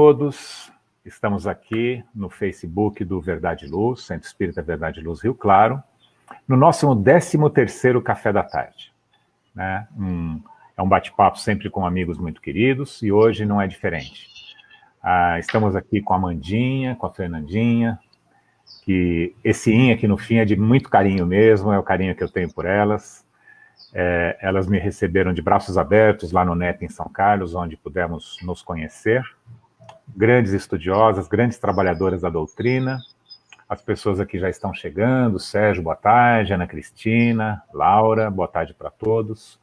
Todos, estamos aqui no Facebook do Verdade e Luz, Centro Espírita Verdade e Luz Rio Claro, no nosso 13º Café da Tarde. Né? É um bate-papo sempre com amigos muito queridos e hoje não é diferente. Estamos aqui com a Amandinha, com a Fernandinha, que esse "in" aqui no fim é de muito carinho mesmo, é o carinho que eu tenho por elas. Elas me receberam de braços abertos lá no NEP em São Carlos, onde pudemos nos conhecer. Grandes estudiosas, grandes trabalhadoras da doutrina. As pessoas aqui já estão chegando. Sérgio, boa tarde. Ana Cristina, Laura, boa tarde para todos.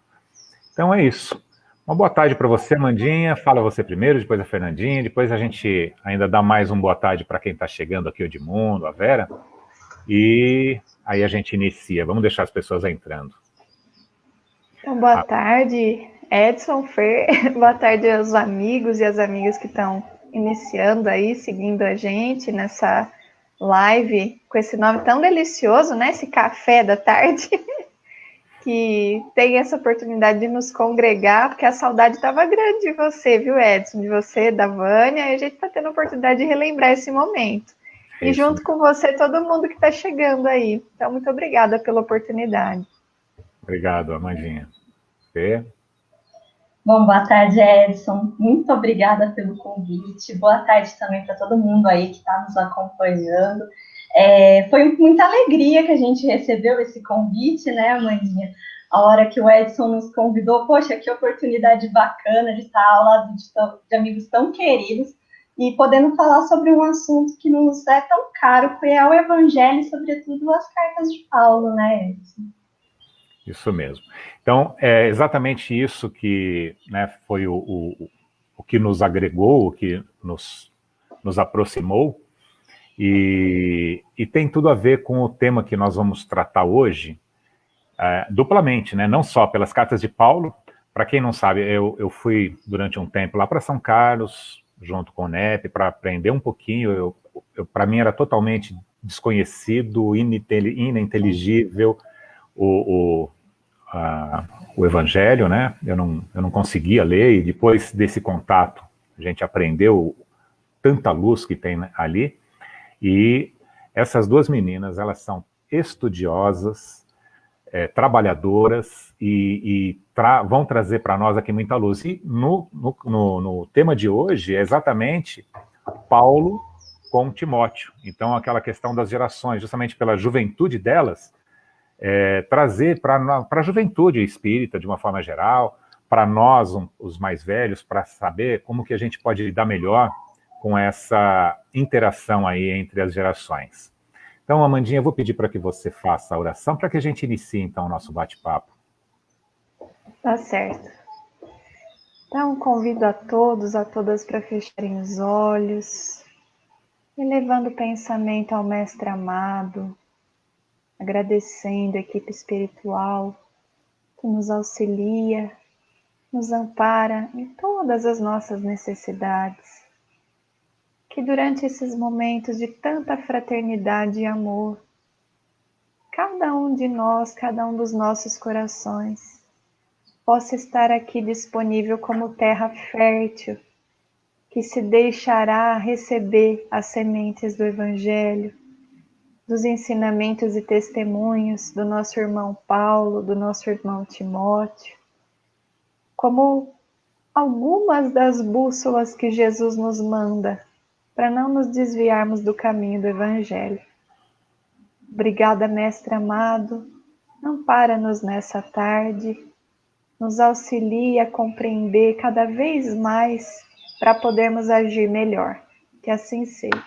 Então é isso. Uma boa tarde para você, Amandinha. Fala você primeiro, depois a Fernandinha. Depois a gente ainda dá mais um boa tarde para quem está chegando aqui, o Edmundo, a Vera. E aí a gente inicia. Vamos deixar as pessoas entrando. Então, boa tarde, Edson, Fer. Boa tarde aos amigos e às amigas que estão iniciando aí, seguindo a gente nessa live com esse nome tão delicioso, né? Esse café da tarde, que tem essa oportunidade de nos congregar, porque a saudade estava grande de você, viu, Edson? De você, da Vânia, e a gente está tendo a oportunidade de relembrar esse momento. E junto com você, todo mundo que está chegando aí. Então, muito obrigada pela oportunidade. Obrigado, Amandinha. Fê? Bom, boa tarde, Edson. Muito obrigada pelo convite. Boa tarde também para todo mundo aí que está nos acompanhando. Foi muita alegria que a gente recebeu esse convite, né, Amandinha? A hora que o Edson nos convidou, poxa, que oportunidade bacana de estar ao lado de amigos tão queridos e podendo falar sobre um assunto que nos é tão caro, que é o Evangelho e, sobretudo, as cartas de Paulo, né, Edson? Isso mesmo. Então, é exatamente isso que, né, foi o que nos agregou, o que nos aproximou, e tem tudo a ver com o tema que nós vamos tratar hoje, duplamente, né, não só pelas cartas de Paulo. Para quem não sabe, eu fui durante um tempo lá para São Carlos, junto com o NEP, para aprender um pouquinho. Para mim era totalmente desconhecido, ininteligível o Evangelho, né? Eu não conseguia ler, e depois desse contato a gente aprendeu tanta luz que tem ali. E essas duas meninas, elas são estudiosas, trabalhadoras e vão trazer para nós aqui muita luz. E no tema de hoje é exatamente Paulo com Timóteo. Então, aquela questão das gerações, justamente pela juventude delas, trazer para a juventude espírita, de uma forma geral, para nós, os mais velhos, para saber como que a gente pode lidar melhor com essa interação aí entre as gerações. Então, Amandinha, eu vou pedir para que você faça a oração, para que a gente inicie, então, o nosso bate-papo. Tá certo. Então, convido a todos, a todas para fecharem os olhos, elevando o pensamento ao Mestre amado, agradecendo a equipe espiritual que nos auxilia, nos ampara em todas as nossas necessidades. Que durante esses momentos de tanta fraternidade e amor, cada um de nós, cada um dos nossos corações, possa estar aqui disponível como terra fértil, que se deixará receber as sementes do Evangelho, dos ensinamentos e testemunhos do nosso irmão Paulo, do nosso irmão Timóteo, como algumas das bússolas que Jesus nos manda, para não nos desviarmos do caminho do Evangelho. Obrigada, Mestre amado, ampara-nos nessa tarde, nos auxilia a compreender cada vez mais para podermos agir melhor. Que assim seja.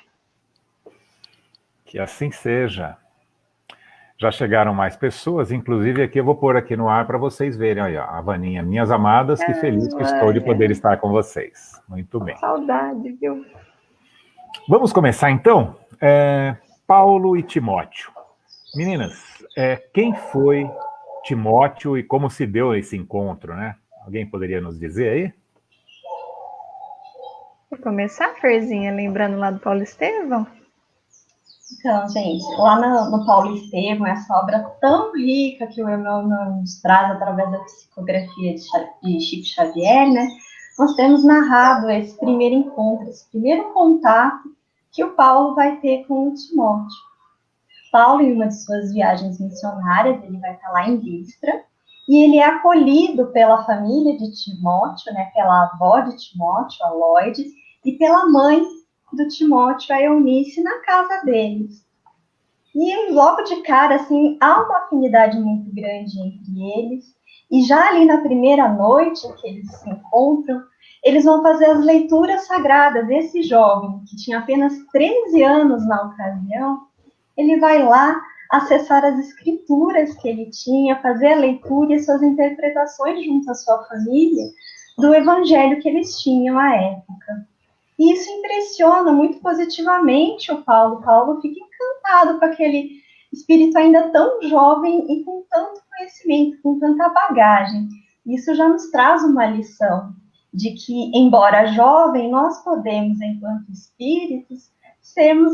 Que assim seja. Já chegaram mais pessoas, inclusive aqui eu vou pôr aqui no ar para vocês verem. Olha, a Vaninha, minhas amadas, que feliz que estou de poder estar com vocês. Muito bem. Saudade, viu? Vamos começar então? Paulo e Timóteo. Meninas, quem foi Timóteo e como se deu esse encontro, né? Alguém poderia nos dizer aí? Vou começar, Ferzinha, lembrando lá do Paulo Estevão? Então, gente, lá no Paulo Estevão, essa obra tão rica que o Emmanuel nos traz através da psicografia de Chico Xavier, né? nós temos narrado esse primeiro encontro, esse primeiro contato que o Paulo vai ter com o Timóteo. Paulo, em uma de suas viagens missionárias, ele vai estar lá em Listra, e ele é acolhido pela família de Timóteo, né, pela avó de Timóteo, a Loide, e pela mãe do Timóteo, a Eunice, na casa deles. E logo de cara, assim, há uma afinidade muito grande entre eles, e já ali na primeira noite que eles se encontram, eles vão fazer as leituras sagradas desse jovem, que tinha apenas 13 anos na ocasião. Ele vai lá acessar as escrituras que ele tinha, fazer a leitura e suas interpretações junto à sua família do evangelho que eles tinham à época. E isso impressiona muito positivamente o Paulo. Paulo fica encantado com aquele espírito ainda tão jovem e com tanto conhecimento, com tanta bagagem. Isso já nos traz uma lição de que, embora jovem, nós podemos, enquanto espíritos, sermos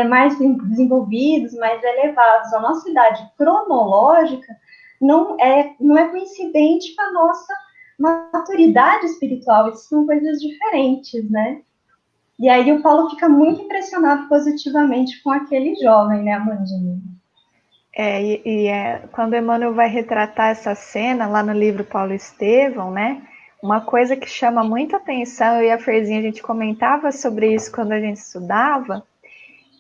mais desenvolvidos, mais elevados. A nossa idade cronológica não é coincidente com a nossa maturidade espiritual. Isso são coisas diferentes, né? E aí o Paulo fica muito impressionado positivamente com aquele jovem, né, Amandinha? Quando Emmanuel vai retratar essa cena lá no livro Paulo Estevão, né? Uma coisa que chama muita atenção, eu e a Ferzinha, a gente comentava sobre isso quando a gente estudava,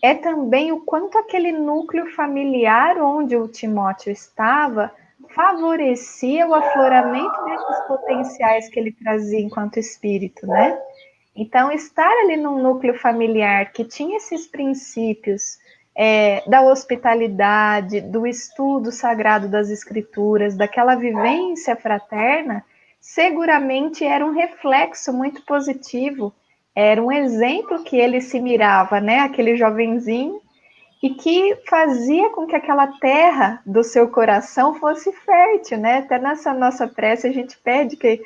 é também o quanto aquele núcleo familiar onde o Timóteo estava favorecia o afloramento desses potenciais que ele trazia enquanto espírito, né? Então, estar ali num núcleo familiar que tinha esses princípios da hospitalidade, do estudo sagrado das escrituras, daquela vivência fraterna, seguramente era um reflexo muito positivo, era um exemplo que ele se mirava, né? Aquele jovenzinho, e que fazia com que aquela terra do seu coração fosse fértil, né? Até nessa nossa prece a gente pede que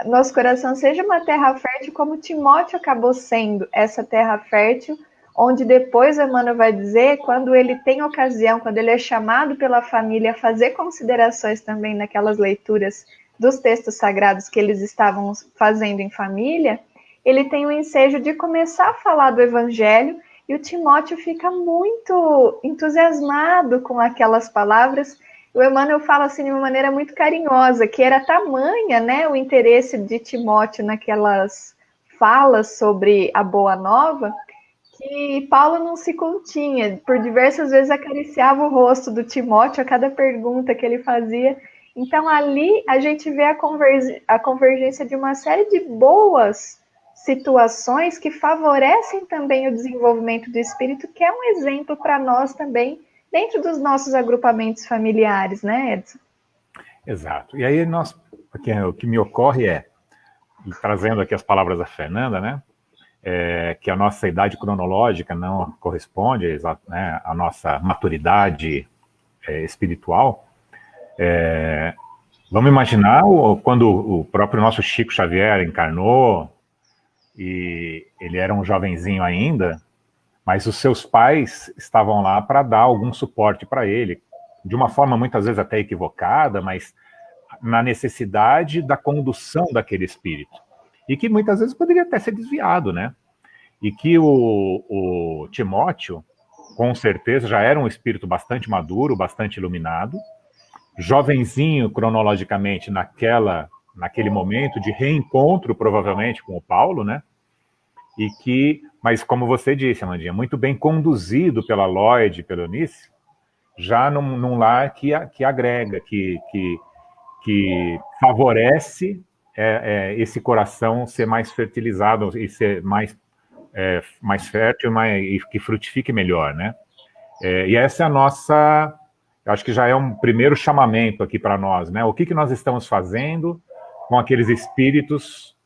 nosso coração seja uma terra fértil, como Timóteo acabou sendo essa terra fértil, onde depois Emmanuel vai dizer, quando ele tem ocasião, quando ele é chamado pela família a fazer considerações também naquelas leituras dos textos sagrados que eles estavam fazendo em família, ele tem o ensejo de começar a falar do Evangelho, e o Timóteo fica muito entusiasmado com aquelas palavras. O Emmanuel fala assim de uma maneira muito carinhosa, que era tamanha, né, o interesse de Timóteo naquelas falas sobre a Boa Nova, que Paulo não se continha, por diversas vezes acariciava o rosto do Timóteo a cada pergunta que ele fazia. Então ali a gente vê a convergência de uma série de boas situações que favorecem também o desenvolvimento do espírito, que é um exemplo para nós também, dentro dos nossos agrupamentos familiares, né, Edson? Exato. E aí o que me ocorre e trazendo aqui as palavras da Fernanda, né, que a nossa idade cronológica não corresponde, né, à nossa maturidade espiritual. Vamos imaginar quando o próprio nosso Chico Xavier encarnou, e ele era um jovenzinho ainda, mas os seus pais estavam lá para dar algum suporte para ele, de uma forma muitas vezes até equivocada, mas na necessidade da condução daquele espírito. E que muitas vezes poderia até ser desviado, né? E que o Timóteo, com certeza, já era um espírito bastante maduro, bastante iluminado, jovenzinho cronologicamente naquele momento de reencontro, provavelmente, com o Paulo, né? Mas como você disse, Amandinha, muito bem conduzido pela Lloyd, pela Eunice, já num lar que agrega, que favorece esse coração ser mais fertilizado e ser mais fértil, e que frutifique melhor, né? E essa é a nossa, eu acho que já é um primeiro chamamento aqui para nós, né? O que nós estamos fazendo com aqueles espíritos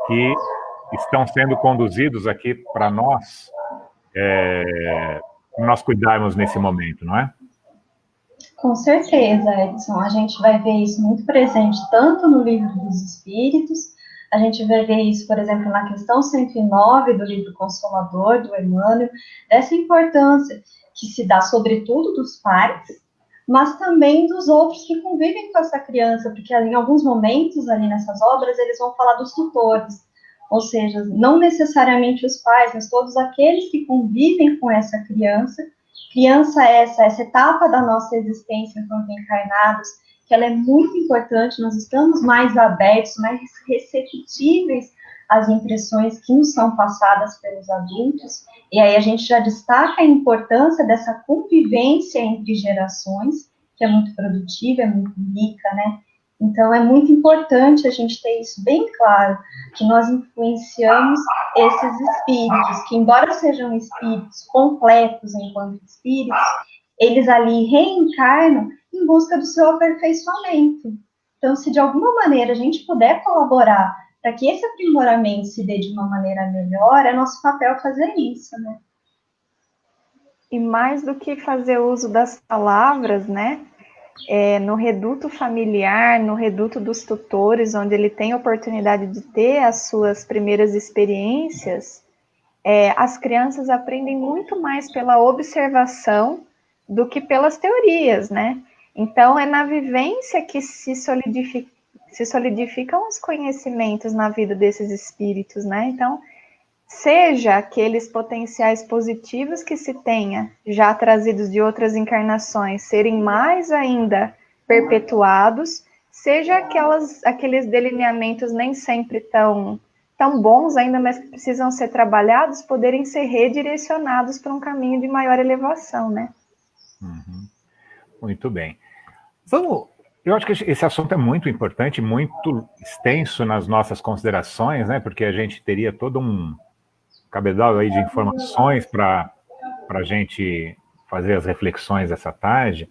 que estão sendo conduzidos aqui para nós cuidarmos nesse momento, não é? Com certeza, Edson. A gente vai ver isso muito presente tanto no Livro dos Espíritos, a gente vai ver isso, por exemplo, na questão 109 do Livro Consolador, do Emmanuel, dessa importância que se dá, sobretudo, dos pais, mas também dos outros que convivem com essa criança, porque em alguns momentos ali nessas obras eles vão falar dos tutores, ou seja, não necessariamente os pais, mas todos aqueles que convivem com essa criança. Criança é essa etapa da nossa existência enquanto encarnados, que ela é muito importante, nós estamos mais abertos, mais receptíveis às impressões que nos são passadas pelos adultos, e aí a gente já destaca a importância dessa convivência entre gerações, que é muito produtiva, é muito rica, né? Então, é muito importante a gente ter isso bem claro, que nós influenciamos esses espíritos, que embora sejam espíritos completos enquanto espíritos, eles ali reencarnam em busca do seu aperfeiçoamento. Então, se de alguma maneira a gente puder colaborar para que esse aprimoramento se dê de uma maneira melhor, é nosso papel fazer isso, né? E mais do que fazer uso das palavras, né? No reduto familiar, no reduto dos tutores, onde ele tem a oportunidade de ter as suas primeiras experiências, as crianças aprendem muito mais pela observação do que pelas teorias, né? Então, é na vivência que se solidificam os conhecimentos na vida desses espíritos, né? Então, seja aqueles potenciais positivos que se tenha, já trazidos de outras encarnações, serem mais ainda perpetuados, seja aqueles delineamentos nem sempre tão bons ainda, mas que precisam ser trabalhados, poderem ser redirecionados para um caminho de maior elevação, né? Uhum. Muito bem. Eu acho que esse assunto é muito importante, muito extenso nas nossas considerações, né? Porque a gente teria todo um cabedal aí de informações para a gente fazer as reflexões essa tarde.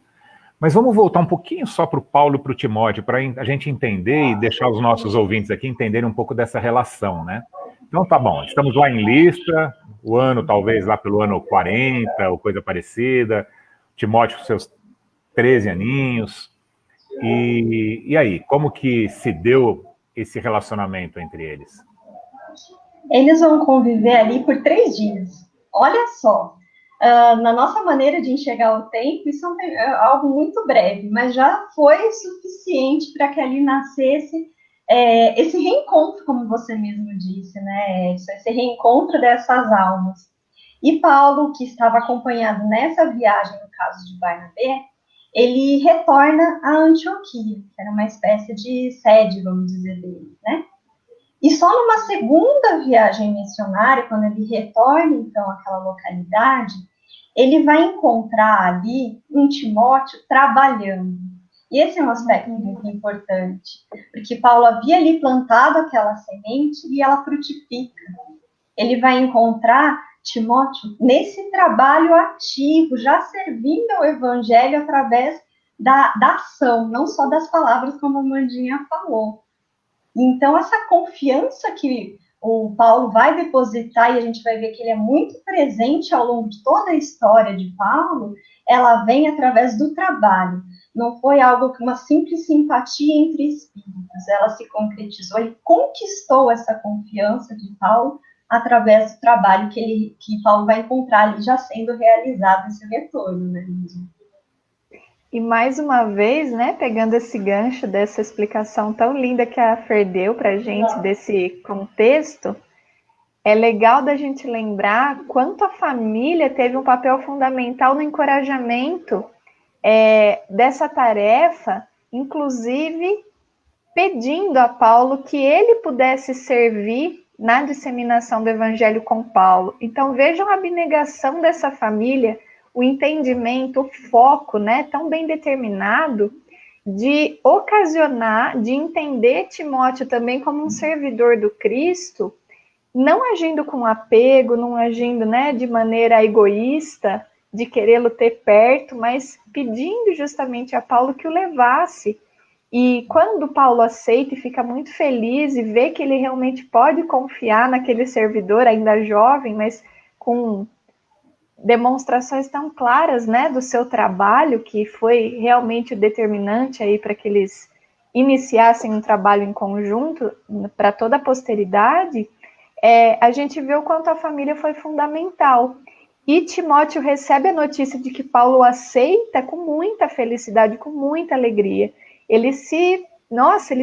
Mas vamos voltar um pouquinho só para o Paulo e para o Timóteo, para a gente entender e deixar os nossos ouvintes aqui entenderem um pouco dessa relação, né? Então tá bom, estamos lá em Listra, o ano talvez lá pelo ano 40 ou coisa parecida, Timóteo com seus 13 aninhos. E aí, como que se deu esse relacionamento entre eles? Eles vão conviver ali por 3 dias. Olha só, na nossa maneira de enxergar o tempo, isso é algo muito breve, mas já foi suficiente para que ali nascesse esse reencontro, como você mesmo disse, né? Esse reencontro dessas almas. E Paulo, que estava acompanhado nessa viagem, no caso de Barnabé, ele retorna a Antioquia, que era uma espécie de sede, vamos dizer, dele, né? E só numa segunda viagem missionária, quando ele retorna, então, àquela localidade, ele vai encontrar ali um Timóteo trabalhando. E esse é um aspecto muito importante, porque Paulo havia ali plantado aquela semente e ela frutifica. Ele vai encontrar Timóteo nesse trabalho ativo, já servindo ao evangelho através da ação, não só das palavras, como a Mandinha falou. Então, essa confiança que o Paulo vai depositar, e a gente vai ver que ele é muito presente ao longo de toda a história de Paulo, ela vem através do trabalho. Não foi algo que uma simples simpatia entre espíritos, ela se concretizou, ele conquistou essa confiança de Paulo através do trabalho que Paulo vai encontrar ali já sendo realizado esse retorno, né? E mais uma vez, né, pegando esse gancho dessa explicação tão linda que a Fer deu para a gente desse contexto, é legal da gente lembrar quanto a família teve um papel fundamental no encorajamento dessa tarefa, inclusive pedindo a Paulo que ele pudesse servir na disseminação do evangelho com Paulo. Então vejam a abnegação dessa família, o entendimento, o foco, né, tão bem determinado de ocasionar, de entender Timóteo também como um servidor do Cristo, não agindo com apego, não agindo, né, de maneira egoísta, de querê-lo ter perto, mas pedindo justamente a Paulo que o levasse. E quando Paulo aceita e fica muito feliz e vê que ele realmente pode confiar naquele servidor, ainda jovem, mas com demonstrações tão claras, né, do seu trabalho, que foi realmente determinante aí para que eles iniciassem um trabalho em conjunto para toda a posteridade, a gente vê o quanto a família foi fundamental. E Timóteo recebe a notícia de que Paulo aceita com muita felicidade, com muita alegria. Ele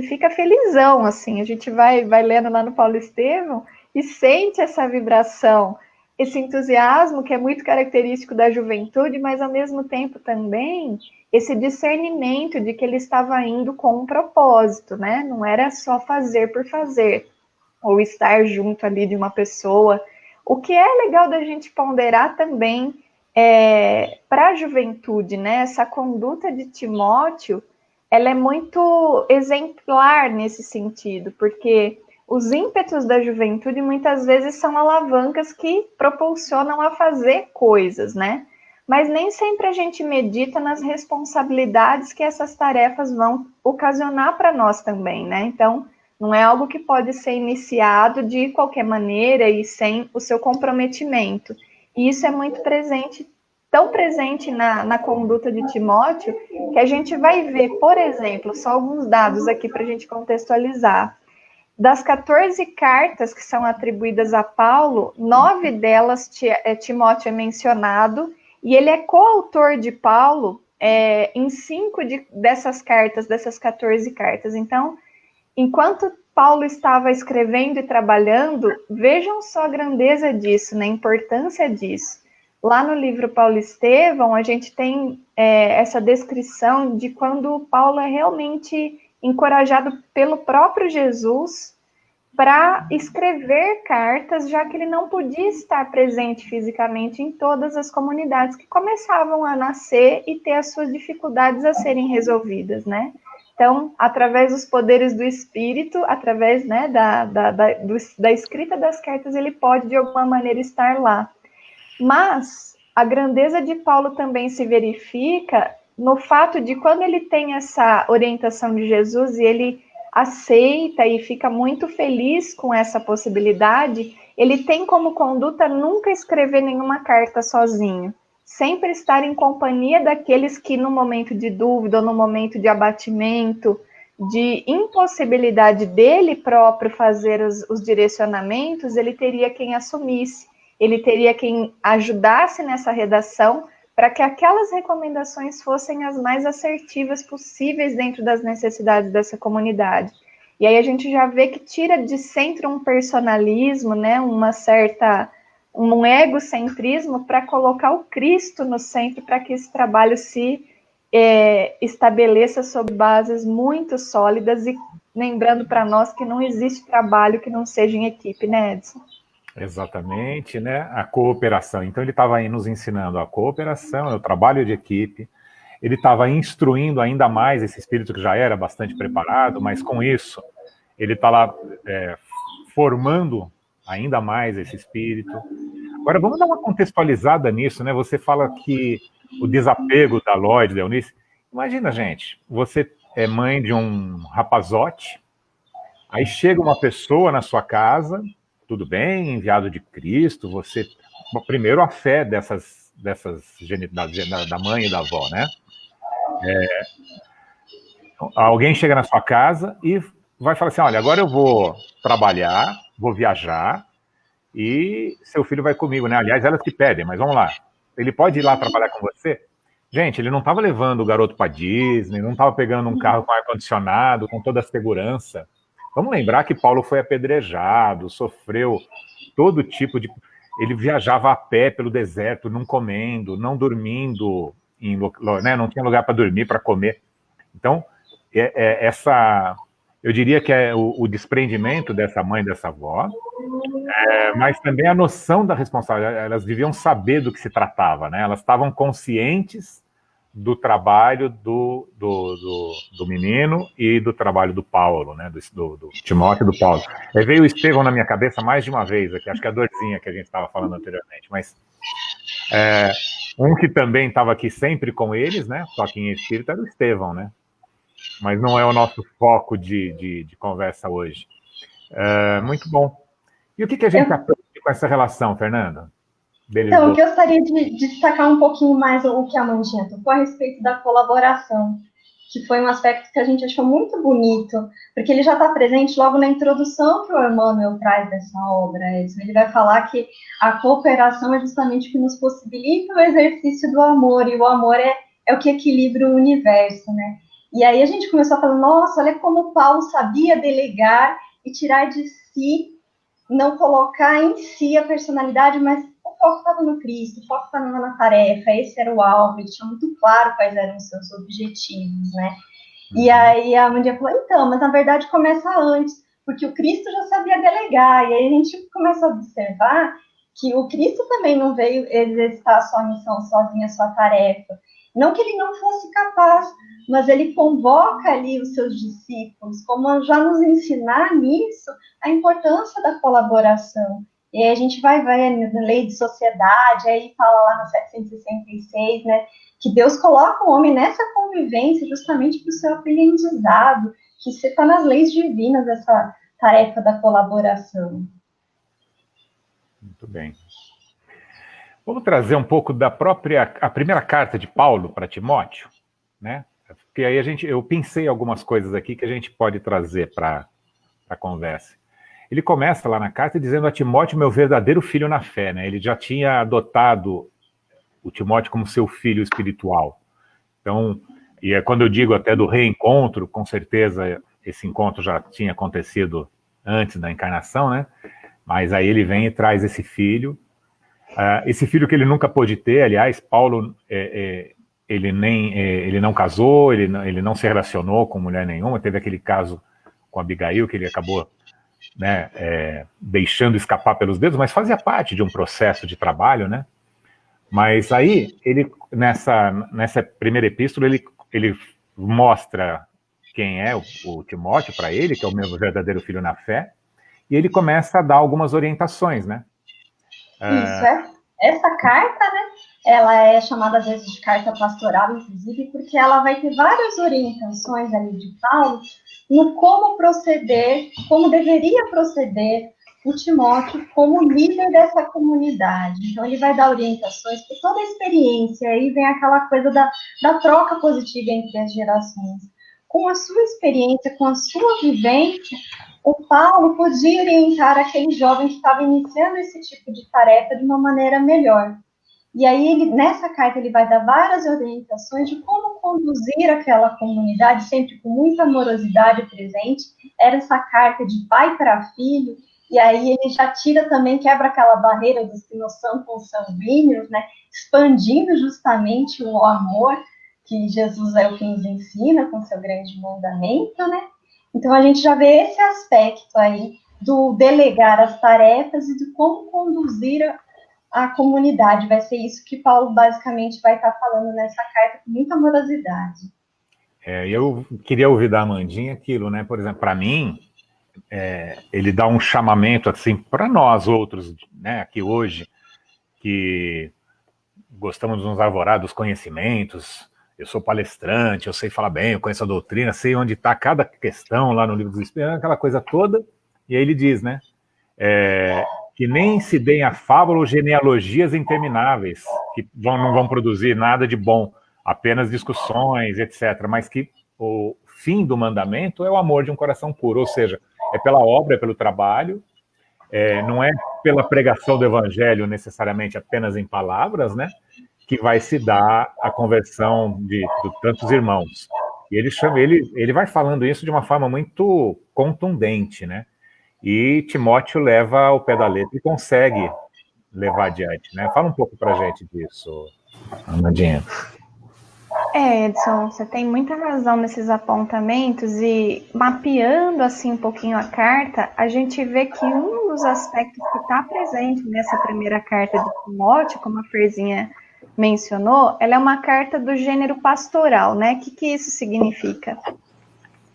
fica felizão, assim. A gente vai lendo lá no Paulo Estevão e sente essa vibração, esse entusiasmo que é muito característico da juventude, mas ao mesmo tempo também esse discernimento de que ele estava indo com um propósito, né? Não era só fazer por fazer, ou estar junto ali de uma pessoa. O que é legal da gente ponderar também para a juventude, né? Essa conduta de Timóteo, ela é muito exemplar nesse sentido, porque os ímpetos da juventude muitas vezes são alavancas que propulsionam a fazer coisas, né? Mas nem sempre a gente medita nas responsabilidades que essas tarefas vão ocasionar para nós também, né? Então, não é algo que pode ser iniciado de qualquer maneira e sem o seu comprometimento. E isso é muito presente, tão presente na conduta de Timóteo, que a gente vai ver, por exemplo, só alguns dados aqui para a gente contextualizar. Das 14 cartas que são atribuídas a Paulo, 9 delas Timóteo é mencionado, e ele é coautor de Paulo em 5 dessas 14 cartas. Então, enquanto Paulo estava escrevendo e trabalhando, vejam só a grandeza disso, né? A importância disso. Lá no livro Paulo Estevão, a gente tem essa descrição de quando Paulo é realmente encorajado pelo próprio Jesus para escrever cartas, já que ele não podia estar presente fisicamente em todas as comunidades que começavam a nascer e ter as suas dificuldades a serem resolvidas, né? Então, através dos poderes do Espírito, através, né, da escrita das cartas, ele pode, de alguma maneira, estar lá. Mas a grandeza de Paulo também se verifica no fato de quando ele tem essa orientação de Jesus e ele aceita e fica muito feliz com essa possibilidade, ele tem como conduta nunca escrever nenhuma carta sozinho. Sempre estar em companhia daqueles que no momento de dúvida, ou no momento de abatimento, de impossibilidade dele próprio fazer os direcionamentos, ele teria quem assumisse, ele teria quem ajudasse nessa redação para que aquelas recomendações fossem as mais assertivas possíveis dentro das necessidades dessa comunidade. E aí a gente já vê que tira de centro um personalismo, né, um egocentrismo para colocar o Cristo no centro para que esse trabalho se estabeleça sobre bases muito sólidas e lembrando para nós que não existe trabalho que não seja em equipe, né, Edson? Exatamente, né? A cooperação. Então ele estava aí nos ensinando a cooperação, o trabalho de equipe. Ele estava instruindo ainda mais esse espírito que já era bastante preparado, mas com isso ele está lá formando ainda mais esse espírito. Agora vamos dar uma contextualizada nisso, né? Você fala que o desapego da Lloyd, da Eunice. Imagina, gente, você é mãe de um rapazote, aí chega uma pessoa na sua casa. Tudo bem, enviado de Cristo, você... Bom, primeiro, a fé dessas da mãe e da avó, né? Alguém chega na sua casa e vai falar assim, olha, agora eu vou trabalhar, vou viajar, e seu filho vai comigo, né? Aliás, elas que pedem, mas vamos lá. Ele pode ir lá trabalhar com você? Gente, ele não estava levando o garoto para Disney, não estava pegando um carro com ar-condicionado, com toda a segurança. Vamos lembrar que Paulo foi apedrejado, sofreu todo tipo de... Ele viajava a pé pelo deserto, não comendo, não dormindo, né? Não tinha lugar para dormir, para comer. Então, eu diria que é o desprendimento dessa mãe, dessa avó, mas também a noção da responsabilidade. Elas deviam saber do que se tratava, né? Elas estavam conscientes do trabalho do menino e do trabalho do Paulo, né? Do Timóteo e do Paulo. Veio o Estevão na minha cabeça mais de uma vez aqui, acho que é a dorzinha que a gente estava falando anteriormente, mas um que também estava aqui sempre com eles, né? Só que em espírito era o Estevão, né? Mas não é o nosso foco de conversa hoje. Muito bom. E o que a gente aprende com essa relação, Fernanda? Então, eu gostaria de destacar um pouquinho mais o que a Mandinha tocou a respeito da colaboração, que foi um aspecto que a gente achou muito bonito, porque ele já está presente logo na introdução que o Emmanuel traz dessa obra. Ele vai falar que a cooperação é justamente o que nos possibilita o exercício do amor, e o amor é o que equilibra o universo, né? E aí a gente começou a falar, nossa, olha como Paulo sabia delegar e tirar de si, não colocar em si a personalidade, mas o foco estava no Cristo, o foco estava na tarefa, esse era o alvo, ele tinha muito claro quais eram os seus objetivos, né? E aí a Amandinha falou, então, mas na verdade começa antes, porque o Cristo já sabia delegar, e aí a gente começa a observar que o Cristo também não veio exercitar a sua missão sozinho, a sua tarefa. Não que ele não fosse capaz, mas ele convoca ali os seus discípulos, como já nos ensinar nisso a importância da colaboração. E aí a gente vai na lei de sociedade, aí fala lá no 766, né, que Deus coloca o homem nessa convivência justamente para o seu aprendizado, que você está nas leis divinas, essa tarefa da colaboração. Muito bem. Vamos trazer um pouco a primeira carta de Paulo para Timóteo, né? Porque aí eu pensei algumas coisas aqui que a gente pode trazer para a conversa. Ele começa lá na carta dizendo a Timóteo, meu verdadeiro filho na fé, né? Ele já tinha adotado o Timóteo como seu filho espiritual. Então, e é quando eu digo até do reencontro, com certeza esse encontro já tinha acontecido antes da encarnação, né? Mas aí ele vem e traz esse filho que ele nunca pôde ter. Aliás, Paulo, ele não casou, ele não se relacionou com mulher nenhuma, teve aquele caso com Abigail, que ele acabou, né, deixando escapar pelos dedos, mas fazia parte de um processo de trabalho, né? Mas aí, ele, nessa primeira epístola, ele mostra quem é o Timóteo para ele, que é o meu verdadeiro filho na fé, e ele começa a dar algumas orientações, né? Isso, essa carta, né, ela é chamada às vezes de carta pastoral, inclusive, porque ela vai ter várias orientações ali de Paulo no como proceder, como deveria proceder o Timóteo como líder dessa comunidade. Então, ele vai dar orientações por toda a experiência, aí vem aquela coisa da troca positiva entre as gerações. Com a sua experiência, com a sua vivência, o Paulo podia orientar aquele jovem que estava iniciando esse tipo de tarefa de uma maneira melhor. E aí, nessa carta, ele vai dar várias orientações de como conduzir aquela comunidade, sempre com muita amorosidade presente. Era essa carta de pai para filho, e aí ele já tira também, quebra aquela barreira dos que não são consanguíneos, né? Expandindo justamente o amor que Jesus é o que nos ensina com seu grande mandamento, né? Então, a gente já vê esse aspecto aí do delegar as tarefas e de como conduzir a comunidade. Vai ser isso que Paulo basicamente vai estar falando nessa carta com muita amorosidade. Eu queria ouvir da Amandinha aquilo, né? Por exemplo, para mim, ele dá um chamamento assim para nós outros, né? Aqui hoje, que gostamos de nos arvorar dos conhecimentos. Eu sou palestrante, eu sei falar bem, eu conheço a doutrina, sei onde está cada questão lá no Livro dos Espíritos, aquela coisa toda. E aí ele diz, né? Que nem se deem a fábula ou genealogias intermináveis, que não vão produzir nada de bom, apenas discussões, etc. Mas que o fim do mandamento é o amor de um coração puro, ou seja, é pela obra, é pelo trabalho, não é pela pregação do evangelho necessariamente apenas em palavras, né? Que vai se dar a conversão de tantos irmãos. E ele vai falando isso de uma forma muito contundente, né? E Timóteo leva ao pé da letra e consegue levar adiante, né? Fala um pouco pra gente disso, Amandinha. Edson, você tem muita razão nesses apontamentos, e mapeando assim um pouquinho a carta, a gente vê que um dos aspectos que está presente nessa primeira carta de Timóteo, como a Ferzinha mencionou, ela é uma carta do gênero pastoral, né? O que isso significa?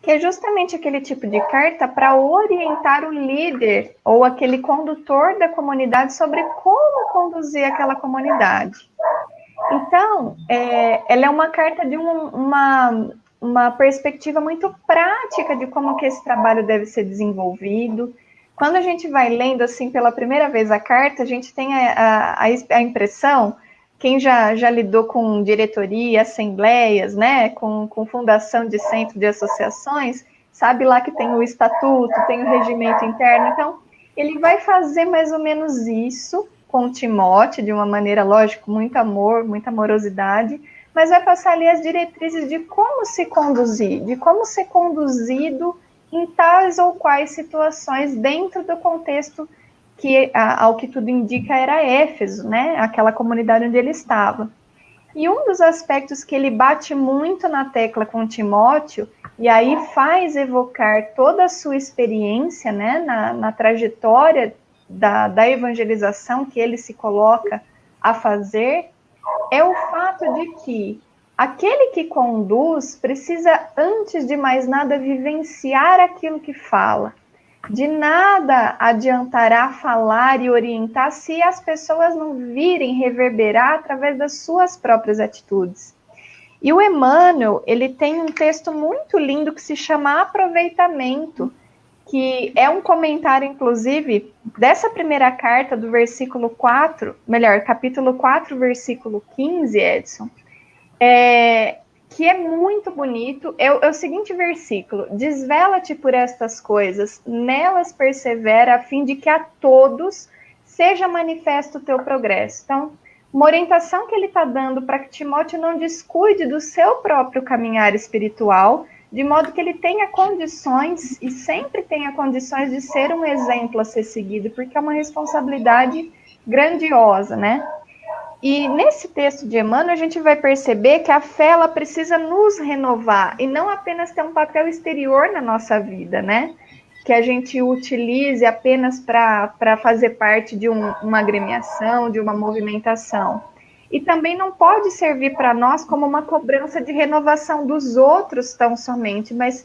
Que é justamente aquele tipo de carta para orientar o líder ou aquele condutor da comunidade sobre como conduzir aquela comunidade. Então, ela é uma carta de uma perspectiva muito prática de como que esse trabalho deve ser desenvolvido. Quando a gente vai lendo assim pela primeira vez a carta, a gente tem a impressão quem já lidou com diretoria, assembleias, né, com fundação de centro de associações, sabe lá que tem o estatuto, tem o regimento interno. Então, ele vai fazer mais ou menos isso com Timóteo, de uma maneira, lógico, muito amor, muita amorosidade, mas vai passar ali as diretrizes de como se conduzir, de como ser conduzido em tais ou quais situações dentro do contexto que, ao que tudo indica, era Éfeso, né? Aquela comunidade onde ele estava. E um dos aspectos que ele bate muito na tecla com Timóteo, e aí faz evocar toda a sua experiência, né, na trajetória da evangelização que ele se coloca a fazer, é o fato de que aquele que conduz precisa, antes de mais nada, vivenciar aquilo que fala. De nada adiantará falar e orientar se as pessoas não virem reverberar através das suas próprias atitudes. E o Emmanuel, ele tem um texto muito lindo que se chama Aproveitamento, que é um comentário, inclusive, dessa primeira carta do versículo 4, melhor, capítulo 4, versículo 15, Edson, que é muito bonito. É o seguinte versículo: desvela-te por estas coisas, nelas persevera, a fim de que a todos seja manifesto o teu progresso. Então, uma orientação que ele está dando para que Timóteo não descuide do seu próprio caminhar espiritual, de modo que ele tenha condições, e sempre tenha condições de ser um exemplo a ser seguido, porque é uma responsabilidade grandiosa, né? E nesse texto de Emmanuel, a gente vai perceber que a fé, ela precisa nos renovar, e não apenas ter um papel exterior na nossa vida, né? Que a gente utilize apenas para fazer parte de uma agremiação, de uma movimentação. E também não pode servir para nós como uma cobrança de renovação dos outros tão somente, mas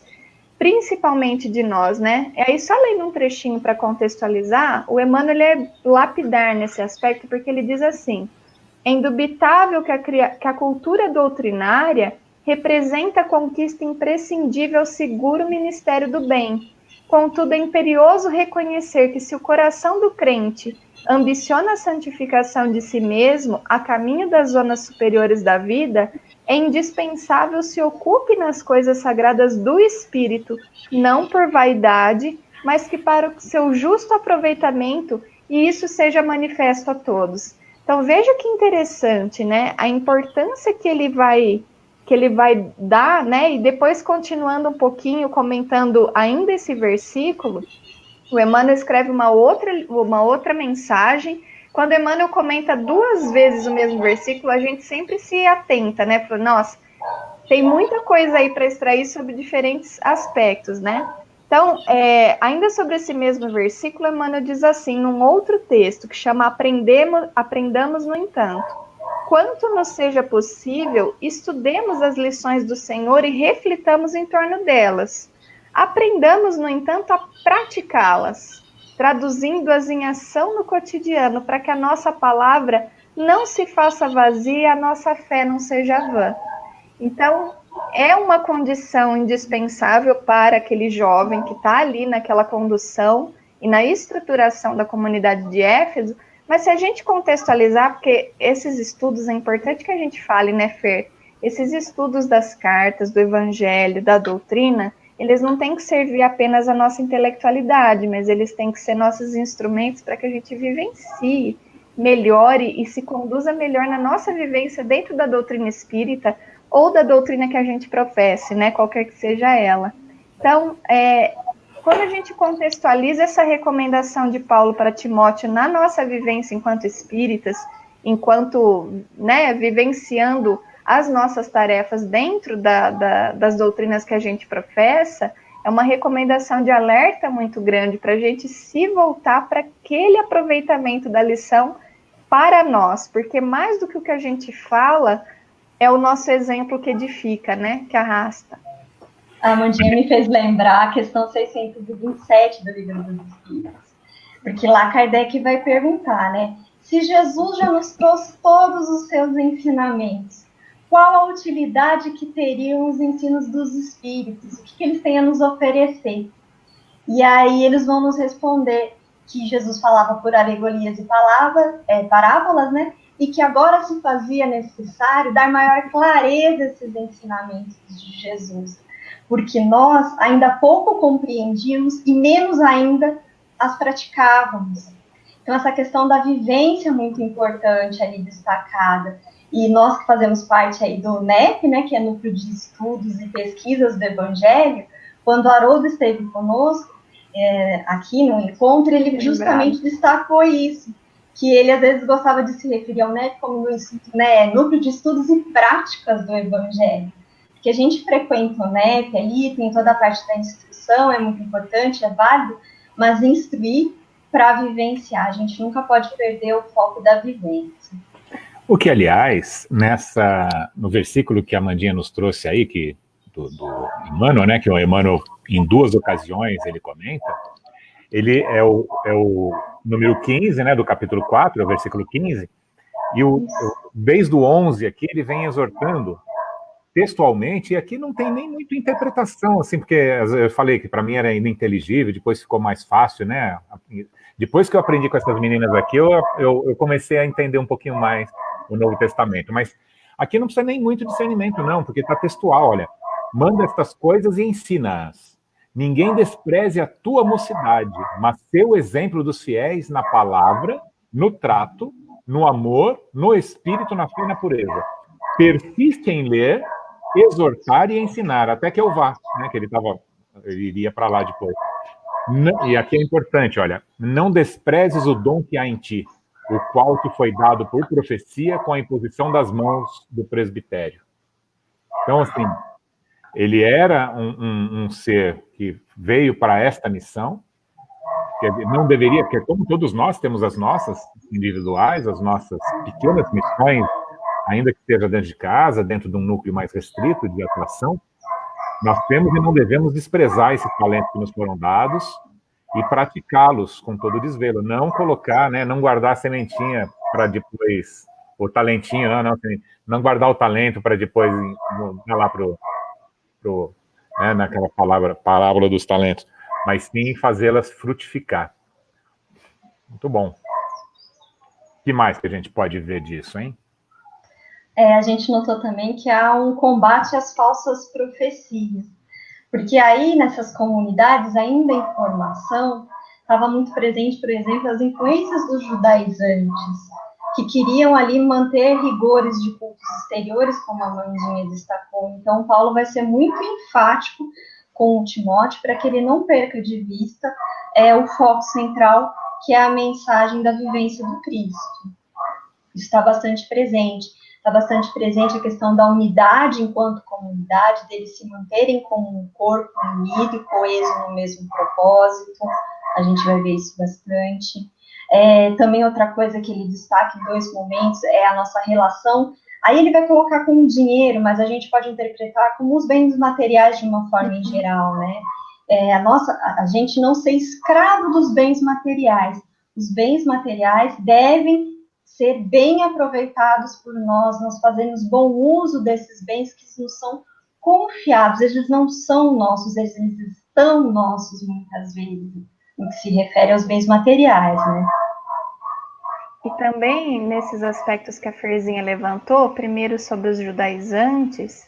principalmente de nós, né? E aí, só lendo um trechinho para contextualizar, o Emmanuel ele é lapidar nesse aspecto, porque ele diz assim: é indubitável que a cultura doutrinária representa a conquista imprescindível ao seguro ministério do bem. Contudo, é imperioso reconhecer que se o coração do crente ambiciona a santificação de si mesmo a caminho das zonas superiores da vida, é indispensável se ocupe nas coisas sagradas do espírito, não por vaidade, mas que para o seu justo aproveitamento, e isso seja manifesto a todos. Então, veja que interessante, né? A importância que ele vai dar, né? E depois, continuando um pouquinho, comentando ainda esse versículo, o Emmanuel escreve uma outra mensagem. Quando Emmanuel comenta 2 vezes o mesmo versículo, a gente sempre se atenta, né? Fala, nossa, tem muita coisa aí para extrair sobre diferentes aspectos, né? Então, ainda sobre esse mesmo versículo, Emmanuel diz assim, num outro texto, que chama Aprendamos, no entanto. Quanto nos seja possível, estudemos as lições do Senhor e reflitamos em torno delas. Aprendamos, no entanto, a praticá-las, traduzindo-as em ação no cotidiano, para que a nossa palavra não se faça vazia e a nossa fé não seja vã. Então, é uma condição indispensável para aquele jovem que está ali naquela condução e na estruturação da comunidade de Éfeso, mas se a gente contextualizar, porque esses estudos, é importante que a gente fale, né, Fer? Esses estudos das cartas, do evangelho, da doutrina, eles não têm que servir apenas a nossa intelectualidade, mas eles têm que ser nossos instrumentos para que a gente vivencie, melhore e se conduza melhor na nossa vivência dentro da doutrina espírita, ou da doutrina que a gente professe, né, qualquer que seja ela. Então, quando a gente contextualiza essa recomendação de Paulo para Timóteo na nossa vivência enquanto espíritas, enquanto, né, vivenciando as nossas tarefas dentro das doutrinas que a gente professa, é uma recomendação de alerta muito grande para a gente se voltar para aquele aproveitamento da lição para nós, porque mais do que o que a gente fala, é o nosso exemplo que edifica, né? Que arrasta. A Amandinha me fez lembrar a questão 627 do Livro dos Espíritos. Porque lá Kardec vai perguntar, né? Se Jesus já nos trouxe todos os seus ensinamentos, qual a utilidade que teriam os ensinos dos Espíritos? O que eles têm a nos oferecer? E aí eles vão nos responder que Jesus falava por alegorias e parábolas, né? e que agora se fazia necessário dar maior clareza a esses ensinamentos de Jesus, porque nós ainda pouco compreendíamos e menos ainda as praticávamos. Então, essa questão da vivência é muito importante ali destacada. E nós que fazemos parte aí do NEP, né, que é Núcleo de Estudos e Pesquisas do Evangelho, quando o Haroldo esteve conosco, aqui no encontro, ele justamente destacou isso, que ele às vezes gostava de se referir ao NEP como Núcleo de Estudos e Práticas do Evangelho. Porque a gente frequenta o NEP ali, tem toda a parte da instrução, é muito importante, é válido, mas instruir para vivenciar, a gente nunca pode perder o foco da vivência. O que, aliás, no versículo que a Amandinha nos trouxe aí, do Emmanuel, né, que o Emmanuel, em 2 ocasiões, ele comenta, ele é o número 15, né, do capítulo 4, é o versículo 15, e desde o 11 aqui, ele vem exortando textualmente, e aqui não tem nem muita interpretação, assim, porque eu falei que para mim era ininteligível, depois ficou mais fácil, né? Depois que eu aprendi com essas meninas aqui, eu comecei a entender um pouquinho mais o Novo Testamento, mas aqui não precisa nem muito discernimento, não, porque está textual, olha, manda estas coisas e ensina-as. Ninguém despreze a tua mocidade, mas ser o exemplo dos fiéis na palavra, no trato, no amor, no espírito, na fé e na pureza. Persiste em ler, exortar e ensinar, até que eu vá, né, que ele iria para lá depois. E aqui é importante, olha, não desprezes o dom que há em ti, o qual te foi dado por profecia com a imposição das mãos do presbitério. Então, assim, ele era um ser que veio para esta missão, que não deveria, porque como todos nós temos as nossas individuais, as nossas pequenas missões, ainda que esteja dentro de casa, dentro de um núcleo mais restrito de atuação, nós temos e não devemos desprezar esses talentos que nos foram dados e praticá-los com todo desvelo. Não colocar, né, não guardar a sementinha para depois, o talentinho, não guardar o talento para depois ir lá naquela parábola dos talentos, mas sim fazê-las frutificar. Muito bom. O que mais que a gente pode ver disso, hein? A gente notou também que há um combate às falsas profecias, porque aí nessas comunidades ainda a informação estava muito presente, por exemplo, as influências dos judaizantes, que queriam ali manter rigores de cultos exteriores, como a Mandinha destacou. Então Paulo vai ser muito enfático com o Timóteo para que ele não perca de vista o foco central, que é a mensagem da vivência do Cristo. Isso está bastante presente. Está bastante presente a questão da unidade enquanto comunidade, deles se manterem como um corpo unido e coeso no mesmo propósito. A gente vai ver isso bastante. Também outra coisa que ele destaca em 2 momentos é a nossa relação. Aí ele vai colocar como dinheiro, mas a gente pode interpretar como os bens materiais de uma forma em geral, né? A gente não ser escravo dos bens materiais. Os bens materiais devem ser bem aproveitados por nós fazemos bom uso desses bens que nos são confiados, eles não são nossos, eles estão nossos muitas vezes, no que se refere aos bens materiais, né? E também, nesses aspectos que a Ferzinha levantou, primeiro sobre os judaizantes,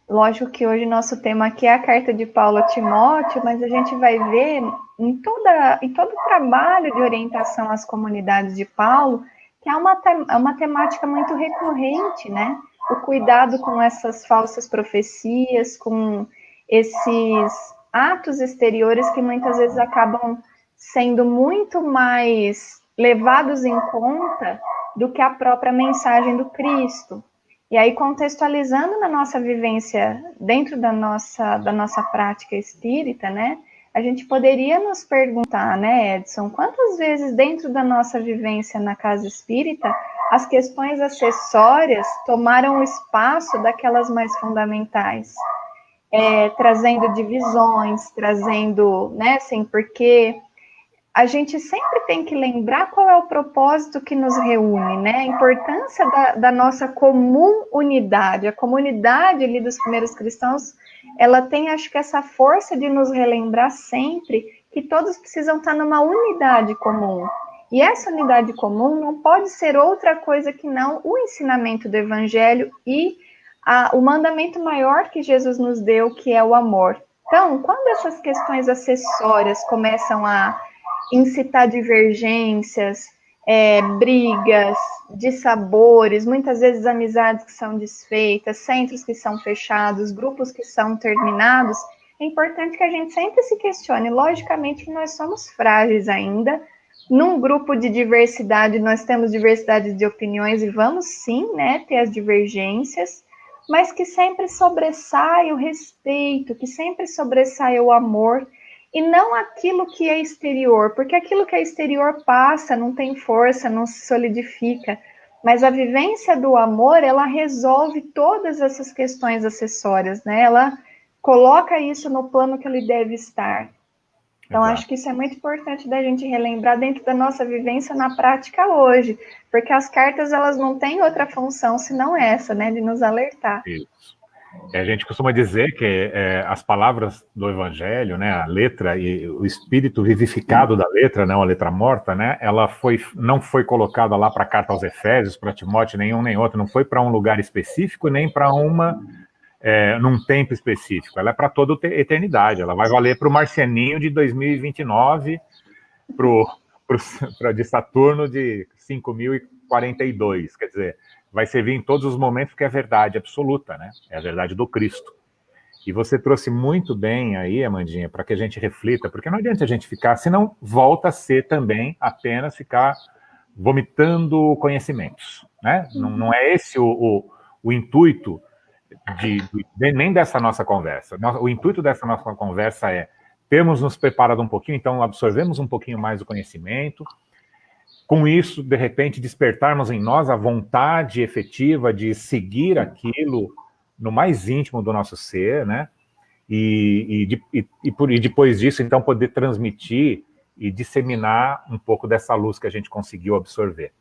lógico que hoje nosso tema aqui é a carta de Paulo a Timóteo, mas a gente vai ver em todo o trabalho de orientação às comunidades de Paulo, que é uma temática muito recorrente, né? O cuidado com essas falsas profecias, com esses atos exteriores que muitas vezes acabam sendo muito mais levados em conta do que a própria mensagem do Cristo. E aí, contextualizando na nossa vivência, dentro da nossa prática espírita, né? A gente poderia nos perguntar, né, Edson, quantas vezes dentro da nossa vivência na casa espírita, as questões acessórias tomaram o espaço daquelas mais fundamentais, trazendo divisões, trazendo, né, sem porquê. A gente sempre tem que lembrar qual é o propósito que nos reúne, né, a importância da nossa comum unidade. A comunidade ali dos primeiros cristãos, ela tem, acho que, essa força de nos relembrar sempre que todos precisam estar numa unidade comum. E essa unidade comum não pode ser outra coisa que não o ensinamento do Evangelho e o mandamento maior que Jesus nos deu, que é o amor. Então, quando essas questões acessórias começam a incitar divergências, brigas, dissabores, muitas vezes amizades que são desfeitas, centros que são fechados, grupos que são terminados, é importante que a gente sempre se questione. Logicamente que nós somos frágeis ainda. Num grupo de diversidade, nós temos diversidade de opiniões e vamos sim, né, ter as divergências, mas que sempre sobressaia o respeito, que sempre sobressaia o amor, e não aquilo que é exterior, porque aquilo que é exterior passa, não tem força, não se solidifica, mas a vivência do amor, ela resolve todas essas questões acessórias, né? Ela coloca isso no plano que ele deve estar. Então, Exato. acho que isso é muito importante da gente relembrar dentro da nossa vivência na prática hoje, porque as cartas, elas não têm outra função senão essa, né, de nos alertar. Isso. A gente costuma dizer que as palavras do Evangelho, né, a letra e o espírito vivificado da letra, não a letra morta, né, ela não foi colocada lá para a carta aos Efésios, para Timóteo, nenhum nem outro, não foi para um lugar específico, nem para num tempo específico. Ela é para toda a eternidade. Ela vai valer para o marcianinho de 2029, para de Saturno de 5042. Quer dizer, vai servir em todos os momentos, porque é a verdade absoluta, né? É a verdade do Cristo. E você trouxe muito bem aí, Amandinha, para que a gente reflita, porque não adianta a gente ficar, senão volta a ser também apenas ficar vomitando conhecimentos, né? Não é esse o intuito nem dessa nossa conversa. O intuito dessa nossa conversa é termos nos preparado um pouquinho, então absorvemos um pouquinho mais do conhecimento. Com isso, de repente, despertarmos em nós a vontade efetiva de seguir aquilo no mais íntimo do nosso ser, né? E depois disso, então, poder transmitir e disseminar um pouco dessa luz que a gente conseguiu absorver.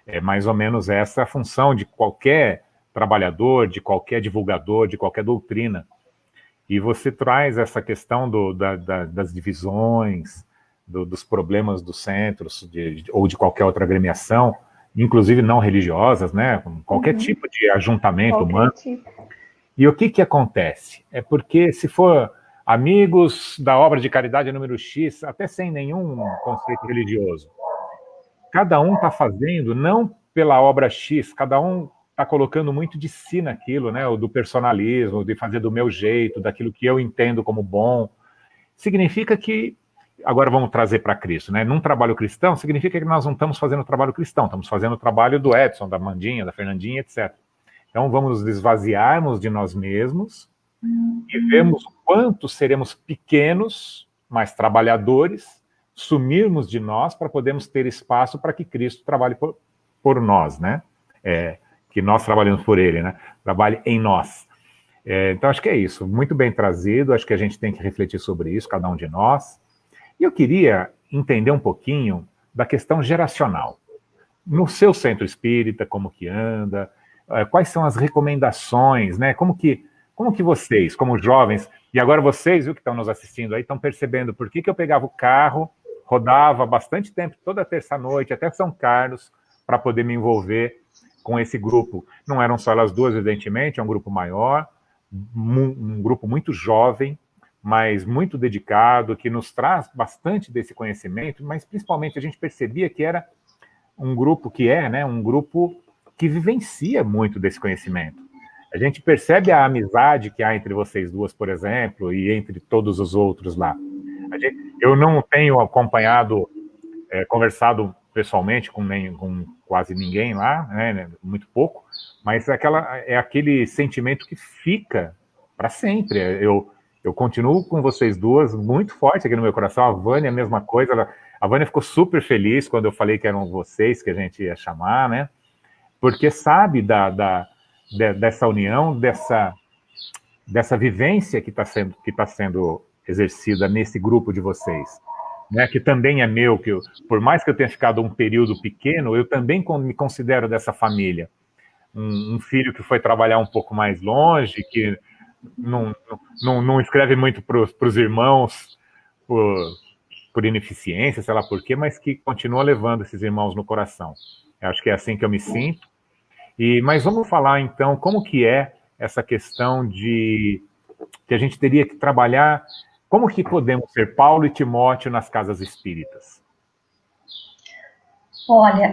É mais ou menos essa a função de qualquer trabalhador, de qualquer divulgador, de qualquer doutrina. E você traz essa questão das divisões, dos problemas dos centros, ou de qualquer outra agremiação, inclusive não religiosas, né? Qualquer tipo de ajuntamento humano. Tipo. E o que acontece? É porque se for amigos da obra de caridade número X, até sem nenhum conceito religioso, cada um está fazendo, não pela obra X, cada um está colocando muito de si naquilo, né? Do personalismo, de fazer do meu jeito, daquilo que eu entendo como bom. Significa que, agora vamos trazer para Cristo, né? Num trabalho cristão, significa que nós não estamos fazendo o trabalho cristão, estamos fazendo o trabalho do Edson, da Mandinha, da Fernandinha, etc. Então vamos nos esvaziarmos de nós mesmos e vemos o quanto seremos pequenos, mas trabalhadores, sumirmos de nós para podermos ter espaço para que Cristo trabalhe por nós, né? Que nós trabalhamos por ele, né? Trabalhe em nós. Então, acho que é isso. Muito bem trazido. Acho que a gente tem que refletir sobre isso, cada um de nós. E eu queria entender um pouquinho da questão geracional. No seu centro espírita, como que anda? Quais são as recomendações, né? Como que vocês, como jovens, e agora vocês, viu, que estão nos assistindo aí, estão percebendo por que eu pegava o carro, rodava bastante tempo, toda terça-noite, até São Carlos, para poder me envolver com esse grupo. Não eram só elas duas, evidentemente, é um grupo maior, um grupo muito jovem, mas muito dedicado, que nos traz bastante desse conhecimento, mas principalmente a gente percebia que era um grupo né, um grupo que vivencia muito desse conhecimento. A gente percebe a amizade que há entre vocês duas, por exemplo, e entre todos os outros lá. Eu não tenho acompanhado, conversado pessoalmente com quase ninguém lá, né, muito pouco, mas é aquele sentimento que fica para sempre. Eu continuo com vocês duas muito forte aqui no meu coração. A Vânia, a mesma coisa. A Vânia ficou super feliz quando eu falei que eram vocês que a gente ia chamar, né? Porque sabe dessa união, dessa vivência que está sendo exercida nesse grupo de vocês. Né, que também é meu, por mais que eu tenha ficado um período pequeno, eu também me considero dessa família. Um filho que foi trabalhar um pouco mais longe, que não escreve muito para os irmãos, por ineficiência, sei lá por quê, mas que continua levando esses irmãos no coração. Eu acho que é assim que eu me sinto. Mas vamos falar, então, como que é essa questão de que a gente teria que trabalhar, como que podemos ser Paulo e Timóteo nas casas espíritas? Olha,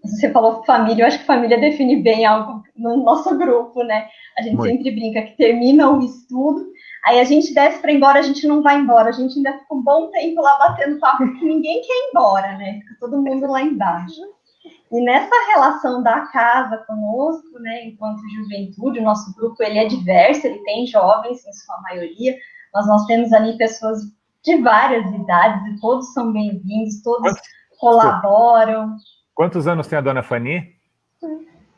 você falou família, eu acho que família define bem algo no nosso grupo, né? A gente sempre brinca que termina o estudo, aí a gente desce para ir embora, a gente não vai embora, a gente ainda fica um bom tempo lá batendo papo, porque ninguém quer ir embora, né? Fica todo mundo lá embaixo. E nessa relação da casa conosco, né, enquanto juventude, o nosso grupo ele é diverso, ele tem jovens em sua maioria, mas nós temos ali pessoas de várias idades e todos são bem-vindos, todos colaboram. Quantos anos tem a dona Fanny?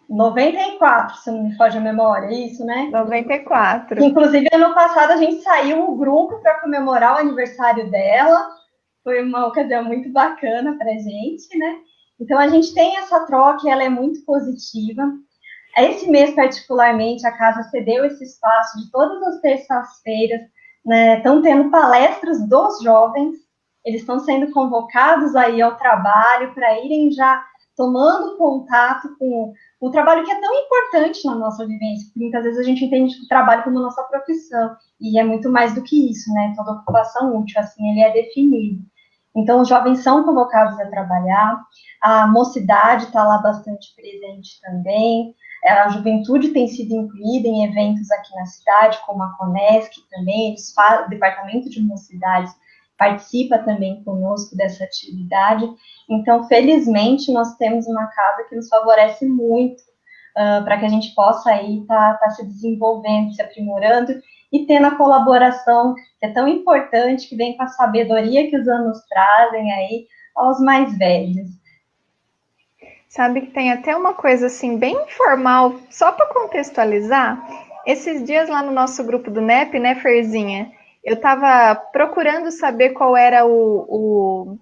94, se não me foge a memória, é isso, né? 94. Inclusive, ano passado a gente saiu um grupo para comemorar o aniversário dela. Foi uma ocasião muito bacana para a gente, né? Então, a gente tem essa troca e ela é muito positiva. Esse mês, particularmente, a casa cedeu esse espaço de todas as terças-feiras, né? Estão tendo palestras dos jovens, eles estão sendo convocados aí ao trabalho para irem já tomando contato com o trabalho que é tão importante na nossa vivência, porque muitas vezes a gente entende o trabalho como nossa profissão, e é muito mais do que isso, né? Toda ocupação útil, assim, ele é definido. Então, os jovens são convocados a trabalhar, a mocidade está lá bastante presente também, a juventude tem sido incluída em eventos aqui na cidade, como a Conesc também, o Departamento de Mocidades participa também conosco dessa atividade. Então, felizmente, nós temos uma casa que nos favorece muito para que a gente possa aí estar se desenvolvendo, se aprimorando e tendo a colaboração que é tão importante, que vem com a sabedoria que os anos trazem aí aos mais velhos. Sabe que tem até uma coisa assim bem informal, só para contextualizar. Esses dias lá no nosso grupo do NEP, né, Ferzinha? Eu estava procurando saber qual era o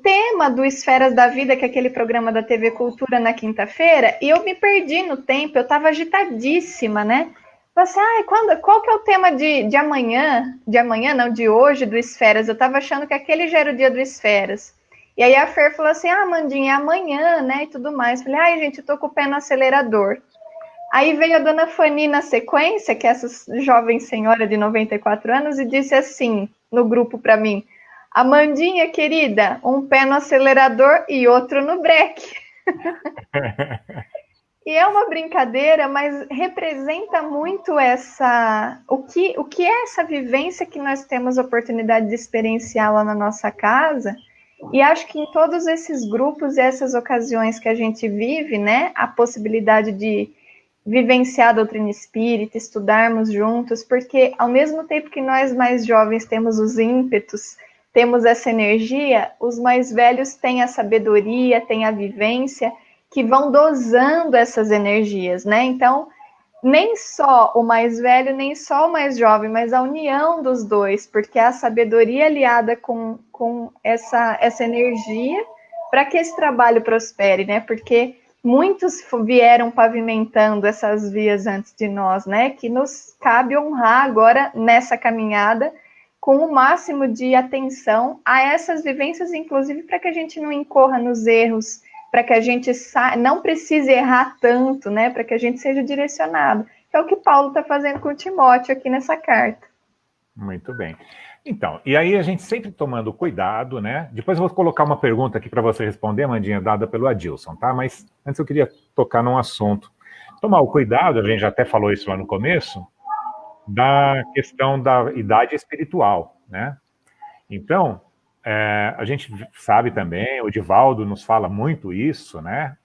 tema do Esferas da Vida, que é aquele programa da TV Cultura na quinta-feira, e eu me perdi no tempo, eu estava agitadíssima, né? Falei assim, qual que é o tema de amanhã? De amanhã, não, de hoje, do Esferas. Eu estava achando que aquele já era o dia do Esferas. E aí a Fer falou assim, Mandinha, é amanhã, né, e tudo mais. Falei, gente, eu tô com o pé no acelerador. Aí veio a dona Fanny na sequência, que é essa jovem senhora de 94 anos, e disse assim, no grupo para mim, Amandinha, querida, um pé no acelerador e outro no breque. E é uma brincadeira, mas representa muito o que é essa vivência que nós temos a oportunidade de experienciar lá na nossa casa. E acho que em todos esses grupos e essas ocasiões que a gente vive, né, a possibilidade de vivenciar a doutrina espírita, estudarmos juntos, porque ao mesmo tempo que nós mais jovens temos os ímpetos, temos essa energia, os mais velhos têm a sabedoria, têm a vivência, que vão dosando essas energias, né? Então, nem só o mais velho, nem só o mais jovem, mas a união dos dois, porque a sabedoria aliada com essa energia para que esse trabalho prospere, né? Porque muitos vieram pavimentando essas vias antes de nós, né? Que nos cabe honrar agora nessa caminhada com o máximo de atenção a essas vivências, inclusive para que a gente não incorra nos erros, para que a gente não precise errar tanto, né? Para que a gente seja direcionado. Que é o que Paulo está fazendo com o Timóteo aqui nessa carta. Muito bem. Então, e aí a gente sempre tomando cuidado, né? Depois eu vou colocar uma pergunta aqui para você responder, Amandinha, dada pelo Adilson, tá? Mas antes eu queria tocar num assunto. Tomar o cuidado, a gente já até falou isso lá no começo, da questão da idade espiritual, né? Então, a gente sabe também, o Divaldo nos fala muito isso, né?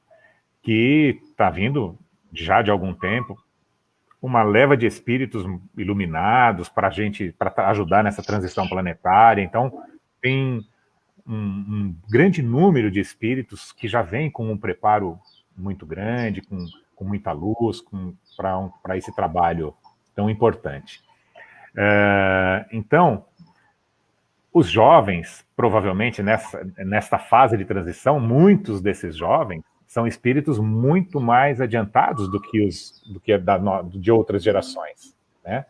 Que está vindo já de algum tempo uma leva de espíritos iluminados para ajudar nessa transição planetária. Então, tem um grande número de espíritos que já vem com um preparo muito grande, com muita luz, para esse trabalho tão importante. Então, os jovens, provavelmente nesta fase de transição, muitos desses jovens são espíritos muito mais adiantados do que de outras gerações, né?